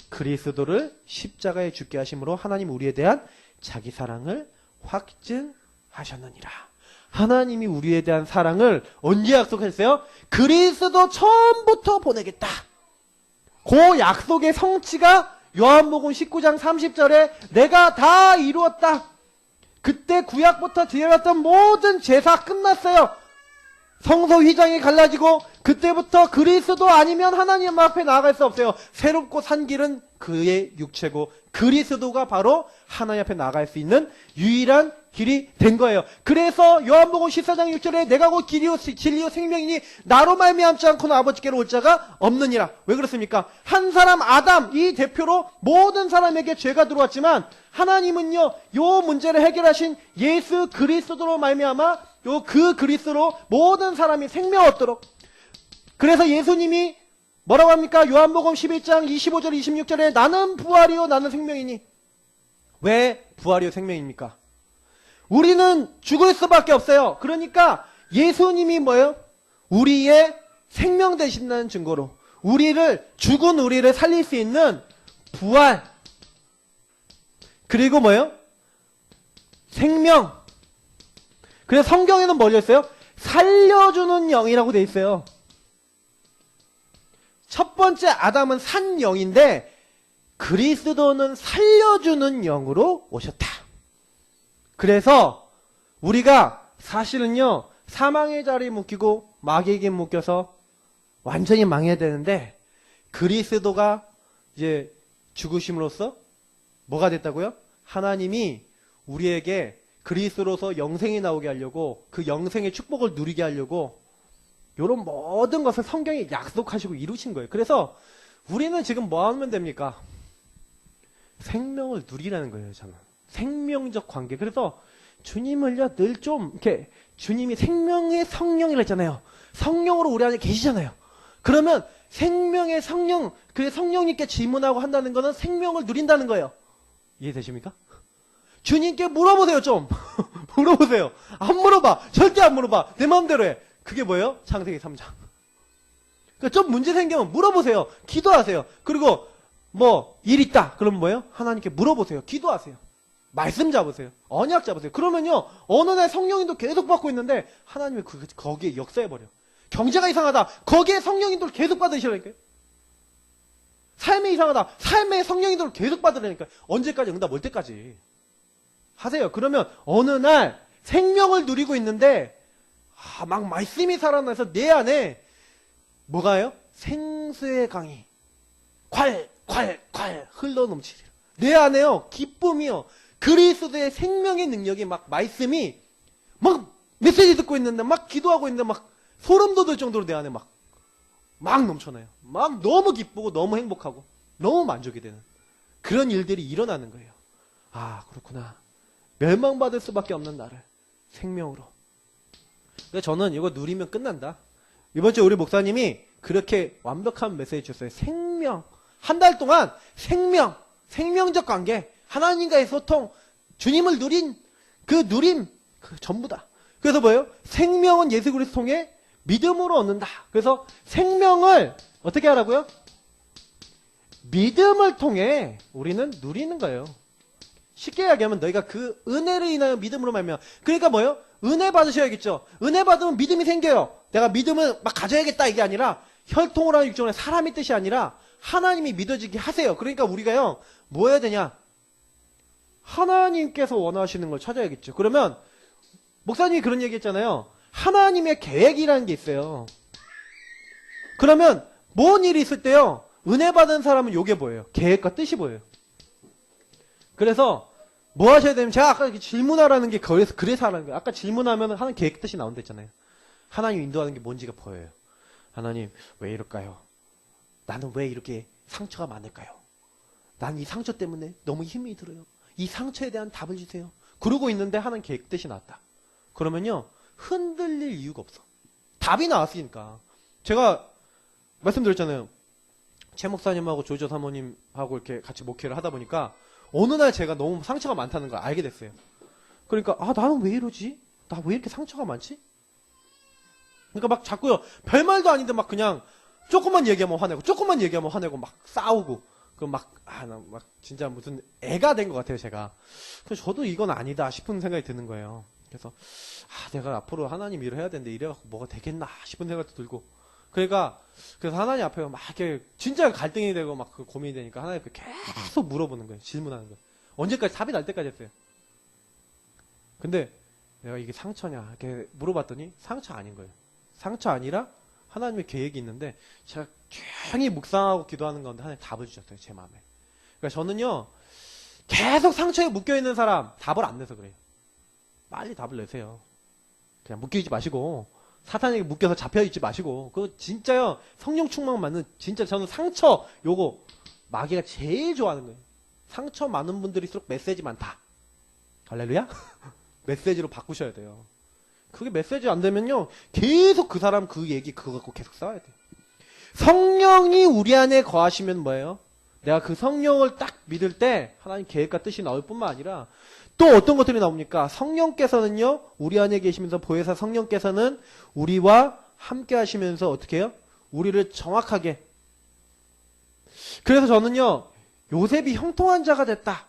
그리스도를 십자가에 죽게 하심으로 하나님 우리에 대한 자기 사랑을 확증하셨느니라. 하나님이 우리에 대한 사랑을 언제 약속했어요? 그리스도 처음부터 보내겠다. 그 약속의 성취가 요한복음 19장 30절에 내가 다 이루었다. 그때 구약부터 지어왔던 모든 제사 끝났어요. 성소 휘장이 갈라지고 그때부터 그리스도 아니면 하나님 앞에 나아갈 수 없어요. 새롭고 산 길은 그의 육체고 그리스도가 바로 하나님 앞에 나아갈 수 있는 유일한 길이 된 거예요. 그래서 요한복음 14장 6절에 내가 곧 길이요 진리요 생명이니 나로 말미암지 않고는 아버지께로 올 자가 없느니라. 왜 그렇습니까? 한 사람 아담 이 대표로 모든 사람에게 죄가 들어왔지만 하나님은요 요 문제를 해결하신 예수 그리스도로 말미암아 그 그리스도로 모든 사람이 생명 얻도록. 그래서 예수님이 뭐라고 합니까? 요한복음 11장 25절 26절에 나는 부활이요 나는 생명이니. 왜 부활이요 생명입니까? 우리는 죽을 수밖에 없어요. 그러니까 예수님이 뭐예요? 우리의 생명 되신다는 증거로 죽은 우리를 살릴 수 있는 부활 그리고 뭐예요? 생명. 그래서 성경에는 뭐죠 했어요? 살려주는 영이라고 돼 있어요. 첫 번째 아담은 산 영인데 그리스도는 살려주는 영으로 오셨다. 그래서 우리가 사실은요 사망의 자리에 묶이고 마귀에게 묶여서 완전히 망해야 되는데 그리스도가 이제 죽으심으로써 뭐가 됐다고요? 하나님이 우리에게 그리스도로서 영생이 나오게 하려고 그 영생의 축복을 누리게 하려고 이런 모든 것을 성경이 약속하시고 이루신 거예요. 그래서 우리는 지금 뭐 하면 됩니까? 생명을 누리라는 거예요. 저는 생명적 관계. 그래서 주님을요 늘 좀 이렇게 주님이 생명의 성령이라 했잖아요. 성령으로 우리 안에 계시잖아요. 그러면 생명의 성령, 그 성령님께 질문하고 한다는 거는 생명을 누린다는 거예요. 이해되십니까? 주님께 물어보세요 좀. 물어보세요. 안 물어봐. 절대 안 물어봐. 내 마음대로 해. 그게 뭐예요? 창세기 3장. 그러니까 좀 문제 생기면 물어보세요. 기도하세요. 그리고 뭐 일 있다. 그럼 뭐예요? 하나님께 물어보세요. 기도하세요. 말씀 잡으세요. 언약 잡으세요. 그러면요 어느 날 성령님도 계속 받고 있는데 하나님이 거기에 역사해버려. 경제가 이상하다. 거기에 성령인도를 계속 받으시라니까요. 삶이 이상하다. 삶의 성령인도를 계속 받으라니까요. 언제까지? 응답 올 때까지 하세요. 그러면 어느 날 생명을 누리고 있는데 막 말씀이 살아나서 내 안에 뭐가요? 생수의 강이 콸콸콸 흘러넘치리라. 내 안에요 기쁨이요 그리스도의 생명의 능력이 막 말씀이 막 메시지 듣고 있는데 막 기도하고 있는데 막 소름 돋을 정도로 내 안에 막 넘쳐나요. 막 너무 기쁘고 너무 행복하고 너무 만족이 되는 그런 일들이 일어나는 거예요. 아 그렇구나. 멸망받을 수밖에 없는 나를 생명으로. 근데 저는 이거 누리면 끝난다. 이번 주에 우리 목사님이 그렇게 완벽한 메시지 줬어요. 생명. 한 달 동안 생명적 관계, 하나님과의 소통, 주님을 누린 그 누림, 그 전부다. 그래서 뭐예요? 생명은 예수 그리스도 통해 믿음으로 얻는다. 그래서 생명을 어떻게 하라고요? 믿음을 통해 우리는 누리는 거예요. 쉽게 이야기하면 너희가 그 은혜를 인하여 믿음으로 말미암아. 그러니까 뭐예요? 은혜 받으셔야겠죠. 은혜 받으면 믿음이 생겨요. 내가 믿음을 막 가져야겠다 이게 아니라 혈통을 하는 육종의 사람의 뜻이 아니라 하나님이 믿어지게 하세요. 그러니까 우리가요 뭐 해야 되냐? 하나님께서 원하시는 걸 찾아야겠죠. 그러면 목사님이 그런 얘기 했잖아요. 하나님의 계획이라는 게 있어요. 그러면 뭔 일이 있을 때요 은혜 받은 사람은 요게 뭐예요? 계획과 뜻이 뭐예요? 그래서 뭐 하셔야 되면 제가 아까 질문하라는 게 그래서 하라는 거예요. 아까 질문하면 하는 계획 뜻이 나온다 했잖아요. 하나님 인도하는 게 뭔지가 보여요. 하나님 왜 이럴까요? 나는 왜 이렇게 상처가 많을까요? 난 이 상처 때문에 너무 힘이 들어요. 이 상처에 대한 답을 주세요. 그러고 있는데 하는 계획 뜻이 나왔다. 그러면요 흔들릴 이유가 없어. 답이 나왔으니까. 제가 말씀드렸잖아요. 최 목사님하고 조조 사모님하고 이렇게 같이 목회를 하다 보니까 어느 날 제가 너무 상처가 많다는 걸 알게 됐어요. 그러니까 나는 왜 이러지? 나 왜 이렇게 상처가 많지? 그러니까 막 자꾸요 별말도 아닌데 막 그냥 조금만 얘기하면 화내고 조금만 얘기하면 화내고 막 싸우고 나 막 진짜 무슨 애가 된 것 같아요 제가. 그래서 저도 이건 아니다 싶은 생각이 드는 거예요. 그래서 내가 앞으로 하나님 일을 해야 되는데 이래갖고 뭐가 되겠나 싶은 생각도 들고. 그러니까 그래서 하나님 앞에 막 이렇게 진짜 갈등이 되고 막 그 고민이 되니까 하나님 앞에 계속 물어보는 거예요. 질문하는 거예요. 언제까지? 답이 날 때까지 했어요. 근데 내가 이게 상처냐 이렇게 물어봤더니 상처 아닌 거예요. 상처 아니라 하나님의 계획이 있는데 제가 조용히 묵상하고 기도하는 가운데 하나님 답을 주셨어요. 제 마음에. 그러니까 저는요 계속 상처에 묶여있는 사람 답을 안 내서 그래요. 빨리 답을 내세요. 그냥 묶여있지 마시고 사탄에게 묶여서 잡혀있지 마시고 그거 진짜요 성령 충만 맞는 진짜 저는 상처 요거 마귀가 제일 좋아하는 거예요. 상처 많은 분들일수록 메시지 많다. 할렐루야? 메시지로 바꾸셔야 돼요. 그게 메시지 안 되면요 계속 그 사람 그 얘기 그거 갖고 계속 싸워야 돼요. 성령이 우리 안에 거하시면 뭐예요? 내가 그 성령을 딱 믿을 때 하나님 계획과 뜻이 나올 뿐만 아니라 또 어떤 것들이 나옵니까? 성령께서는요 우리 안에 계시면서 보혜사 성령께서는 우리와 함께 하시면서 어떻게 해요? 우리를 정확하게. 그래서 저는요 요셉이 형통한 자가 됐다.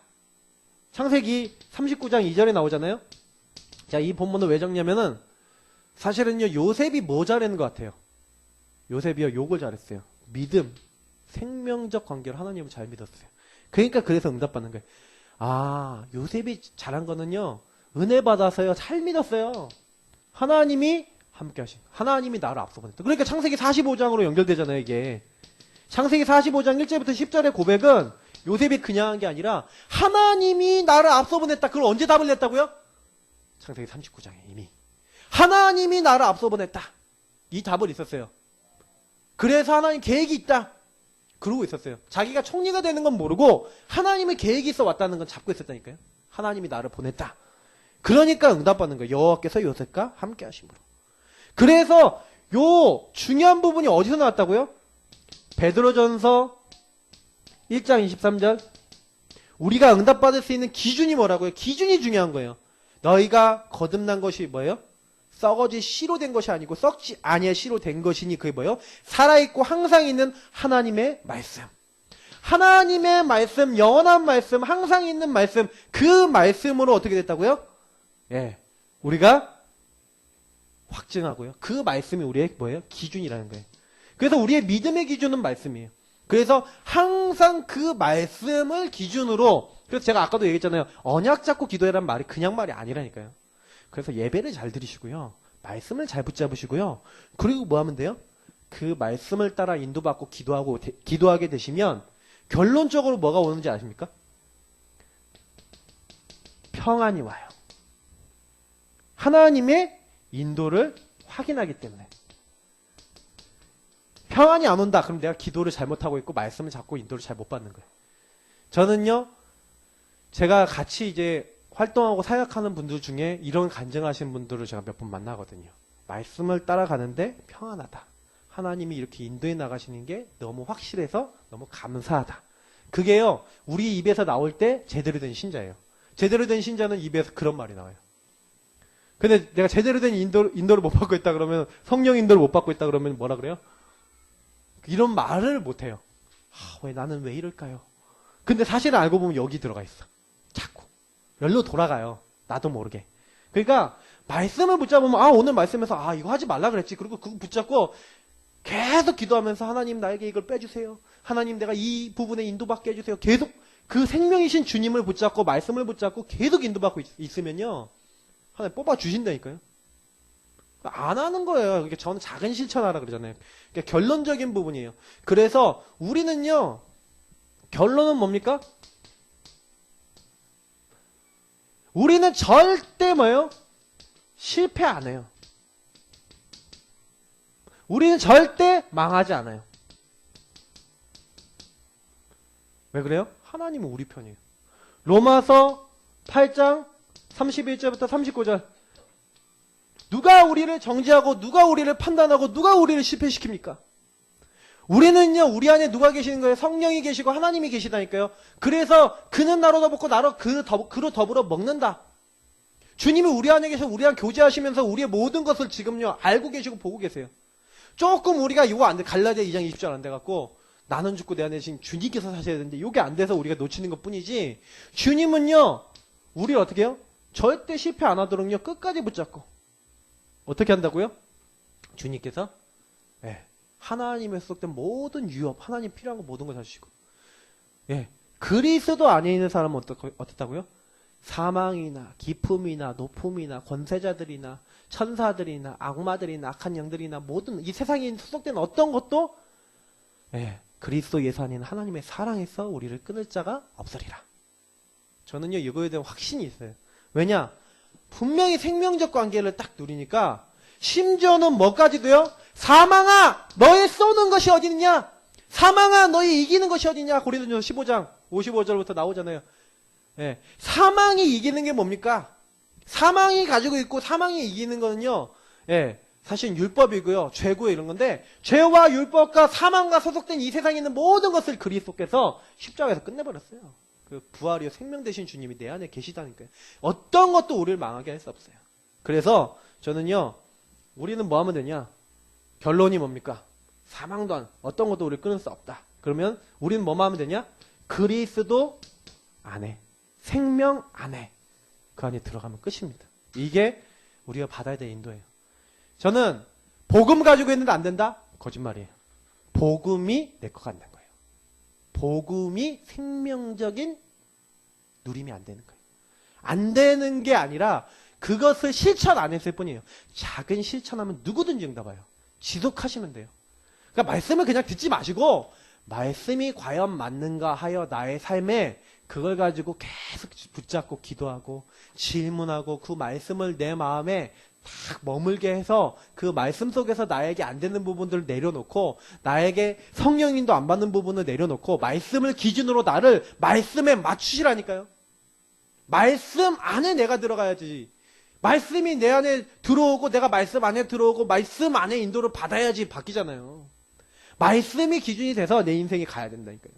창세기 39장 2절에 나오잖아요. 자, 이 본문을 왜 적냐면은 사실은요 요셉이 뭐 잘하는 것 같아요? 요셉이요 욕을 잘했어요. 믿음, 생명적 관계로 하나님을 잘 믿었어요. 그러니까 그래서 응답받는 거예요. 요셉이 잘한 거는요 은혜 받아서요 잘 믿었어요. 하나님이 함께 하신 하나님이 나를 앞서 보냈다. 그러니까 창세기 45장으로 연결되잖아요. 이게 창세기 45장 1절부터 10절의 고백은 요셉이 그냥 한 게 아니라 하나님이 나를 앞서 보냈다. 그걸 언제 답을 냈다고요? 창세기 39장에 이미 하나님이 나를 앞서 보냈다. 이 답을 있었어요. 그래서 하나님 계획이 있다. 그러고 있었어요. 자기가 총리가 되는 건 모르고 하나님의 계획이 있어 왔다는 건 잡고 있었다니까요. 하나님이 나를 보냈다. 그러니까 응답받는 거예요. 여호와께서 요셉과 함께 하심으로. 그래서 요 중요한 부분이 어디서 나왔다고요? 베드로전서 1장 23절. 우리가 응답받을 수 있는 기준이 뭐라고요? 기준이 중요한 거예요. 너희가 거듭난 것이 뭐예요? 썩어지 씨로 된 것이 아니고 썩지 아니해 씨로 된 것이니 그게 뭐예요? 살아있고 항상 있는 하나님의 말씀. 하나님의 말씀, 영원한 말씀, 항상 있는 말씀, 그 말씀으로 어떻게 됐다고요? 예, 우리가 확증하고요. 그 말씀이 우리의 뭐예요? 기준이라는 거예요. 그래서 우리의 믿음의 기준은 말씀이에요. 그래서 항상 그 말씀을 기준으로, 그래서 제가 아까도 얘기했잖아요. 언약 잡고 기도해라는 말이 그냥 말이 아니라니까요. 그래서 예배를 잘 드리시고요. 말씀을 잘 붙잡으시고요. 그리고 뭐 하면 돼요? 그 말씀을 따라 인도받고 기도하게 되시면 결론적으로 뭐가 오는지 아십니까? 평안이 와요. 하나님의 인도를 확인하기 때문에. 평안이 안 온다. 그럼 내가 기도를 잘못하고 있고 말씀을 잡고 인도를 잘 못 받는 거예요. 저는요, 제가 같이 이제 활동하고 사역하는 분들 중에 이런 간증하시는 분들을 제가 몇 번 만나거든요. 말씀을 따라가는데 평안하다. 하나님이 이렇게 인도해 나가시는 게 너무 확실해서 너무 감사하다. 그게요, 우리 입에서 나올 때 제대로 된 신자예요. 제대로 된 신자는 입에서 그런 말이 나와요. 근데 내가 제대로 된 인도를 못 받고 있다 그러면, 성령 인도를 못 받고 있다 그러면 뭐라 그래요? 이런 말을 못 해요. 나는 왜 이럴까요? 근데 사실은 알고 보면 여기 들어가 있어. 자꾸. 열로 돌아가요. 나도 모르게. 그러니까 말씀을 붙잡으면 오늘 말씀에서 이거 하지 말라 그랬지. 그리고 그거 붙잡고 계속 기도하면서 하나님 나에게 이걸 빼주세요. 하나님 내가 이 부분에 인도받게 해주세요. 계속 그 생명이신 주님을 붙잡고 말씀을 붙잡고 계속 인도받고 있으면요. 하나님 뽑아주신다니까요. 안 하는 거예요. 그러니까 저는 작은 실천하라 그러잖아요. 그러니까 결론적인 부분이에요. 그래서 우리는요. 결론은 뭡니까? 우리는 절대 뭐예요? 실패 안 해요. 우리는 절대 망하지 않아요. 왜 그래요? 하나님은 우리 편이에요. 로마서 8장 31절부터 39절. 누가 우리를 정죄하고 누가 우리를 판단하고 누가 우리를 실패시킵니까? 우리는요, 우리 안에 누가 계시는 거예요? 성령이 계시고 하나님이 계시다니까요. 그래서 그는 나로 더불고 나로 그로 더불어 먹는다. 주님이 우리 안에 계셔서 우리랑 교제하시면서 우리의 모든 것을 지금요 알고 계시고 보고 계세요. 조금 우리가 이거 안 돼. 갈라디아 2장 20절 안 돼갖고 나는 죽고 내 안에 지금 주님께서 사셔야 되는데 이게 안 돼서 우리가 놓치는 것 뿐이지. 주님은요 우리를 어떻게 해요? 절대 실패 안 하도록요 끝까지 붙잡고 어떻게 한다고요? 주님께서 하나님의 소속된 모든 유업, 하나님 필요한 거 모든 걸 다 주시고 그리스도 안에 있는 사람은 어떻다고요? 사망이나 기품이나 높음이나 권세자들이나 천사들이나 악마들이나 악한 영들이나 모든 이 세상에 소속된 어떤 것도 그리스도 예수 안에 있는 하나님의 사랑에서 우리를 끊을 자가 없으리라. 저는요 이거에 대한 확신이 있어요. 왜냐? 분명히 생명적 관계를 딱 누리니까 심지어는 뭐까지도요? 사망아 너의 쏘는 것이 어디 있냐? 사망아 너의 이기는 것이 어디 있냐? 고린도전서 15장 55절부터 나오잖아요. 사망이 이기는 게 뭡니까? 사망이 가지고 있고 사망이 이기는 거는요. 사실 율법이고요. 죄고 이런 건데 죄와 율법과 사망과 소속된 이 세상에 있는 모든 것을 그리스도께서 십자가에서 끝내버렸어요. 그 부활이요 생명 되신 주님이 내 안에 계시다니까요. 어떤 것도 우리를 망하게 할 수 없어요. 그래서 저는요. 우리는 뭐 하면 되냐? 결론이 뭡니까? 사망도 어떤 것도 우리를 끊을 수 없다. 그러면 우리는 뭐만 하면 되냐? 그리스도 안에 생명 안에 그 안에 들어가면 끝입니다. 이게 우리가 받아야 될 인도예요. 저는 복음 가지고 있는데 안 된다? 거짓말이에요. 복음이 내 것 같는 거예요. 복음이 생명적인 누림이 안 되는 거예요. 안 되는 게 아니라 그것을 실천 안 했을 뿐이에요. 작은 실천하면 누구든지 응답해요. 지속하시면 돼요. 그러니까 말씀을 그냥 듣지 마시고 말씀이 과연 맞는가 하여 나의 삶에 그걸 가지고 계속 붙잡고 기도하고 질문하고 그 말씀을 내 마음에 딱 머물게 해서 그 말씀 속에서 나에게 안 되는 부분들을 내려놓고 나에게 성령님도 안 받는 부분을 내려놓고 말씀을 기준으로 나를 말씀에 맞추시라니까요. 말씀 안에 내가 들어가야지. 말씀이 내 안에 들어오고 내가 말씀 안에 들어오고 말씀 안에 인도를 받아야지 바뀌잖아요. 말씀이 기준이 돼서 내 인생이 가야 된다니까요.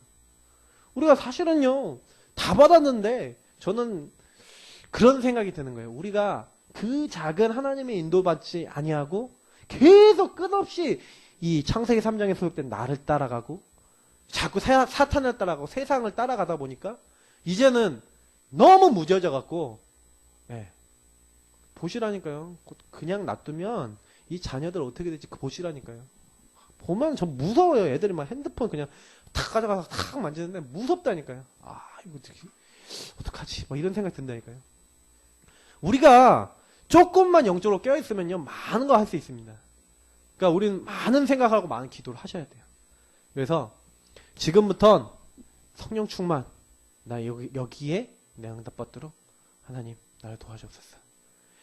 우리가 사실은요 다 받았는데 저는 그런 생각이 드는 거예요. 우리가 그 작은 하나님의 인도받지 아니하고 계속 끝없이 이 창세기 3장에 소속된 나를 따라가고 자꾸 사탄을 따라가고 세상을 따라가다 보니까 이제는 너무 무뎌져 갖고 보시라니까요. 그냥 놔두면 이 자녀들 어떻게 될지 보시라니까요. 보면 전 무서워요. 애들이 막 핸드폰 그냥 탁 가져가서 탁 만지는데 무섭다니까요. 아, 이거 어떡하지? 막 이런 생각 든다니까요. 우리가 조금만 영적으로 깨어있으면요, 많은 거 할 수 있습니다. 그러니까 우리는 많은 생각하고 많은 기도를 하셔야 돼요. 그래서 지금부턴 성령 충만, 나 여기에 내 응답 받도록 하나님 나를 도와주옵소서.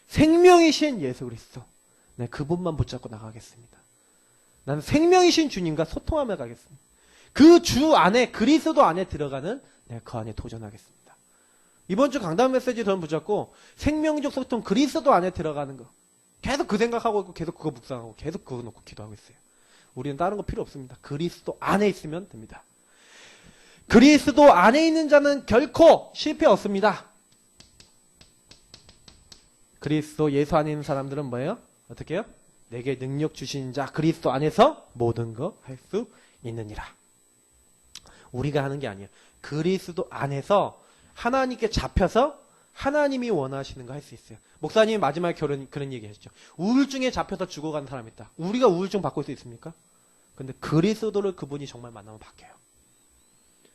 생명이신 예수 그리스도, 네, 그분만 붙잡고 나가겠습니다. 나는 생명이신 주님과 소통하며 가겠습니다. 그 주 안에, 그리스도 안에 들어가는 내가 그 안에 도전하겠습니다. 이번 주 강단 메시지 저는 붙잡고 생명적 소통, 그리스도 안에 들어가는 거 계속 그 생각하고 있고 계속 그거 묵상하고 계속 그거 놓고 기도하고 있어요. 우리는 다른 거 필요 없습니다. 그리스도 안에 있으면 됩니다. 그리스도 안에 있는 자는 결코 실패 없습니다. 그리스도 예수 안에 있는 사람들은 뭐예요? 어떻게 해요? 내게 능력 주신 자 그리스도 안에서 모든 거 할 수 있느니라. 우리가 하는 게 아니에요. 그리스도 안에서 하나님께 잡혀서 하나님이 원하시는 거 할 수 있어요. 목사님이 마지막에 그런 얘기 하셨죠. 우울증에 잡혀서 죽어가는 사람이 있다. 우리가 우울증 바꿀 수 있습니까? 근데 그리스도를 그분이 정말 만나면 바뀌어요.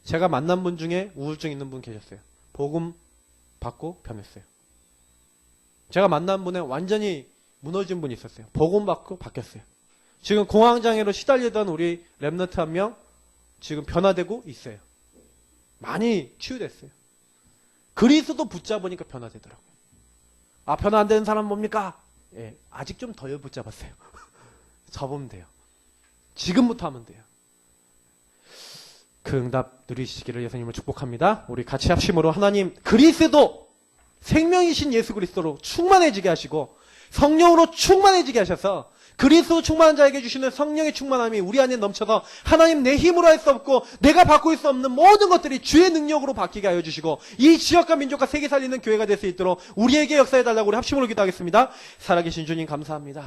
제가 만난 분 중에 우울증 있는 분 계셨어요. 복음 받고 변했어요. 제가 만난 분에 완전히 무너진 분이 있었어요. 복음 받고 바뀌었어요. 지금 공황장애로 시달리던 우리 랩너트 한 명 지금 변화되고 있어요. 많이 치유됐어요. 그리스도 붙잡으니까 변화되더라고요. 아, 변화 안 되는 사람 뭡니까? 예, 아직 좀 덜 붙잡았어요. 접으면 돼요. 지금부터 하면 돼요. 그 응답 누리시기를 예수님을 축복합니다. 우리 같이 합심으로 하나님 그리스도 생명이신 예수 그리스도로 충만해지게 하시고 성령으로 충만해지게 하셔서 그리스도 충만한 자에게 주시는 성령의 충만함이 우리 안에 넘쳐서 하나님 내 힘으로 할 수 없고 내가 바꿀 수 없는 모든 것들이 주의 능력으로 바뀌게 하여 주시고 이 지역과 민족과 세계 살리는 교회가 될 수 있도록 우리에게 역사해달라고 우리 합심으로 기도하겠습니다. 살아계신 주님 감사합니다.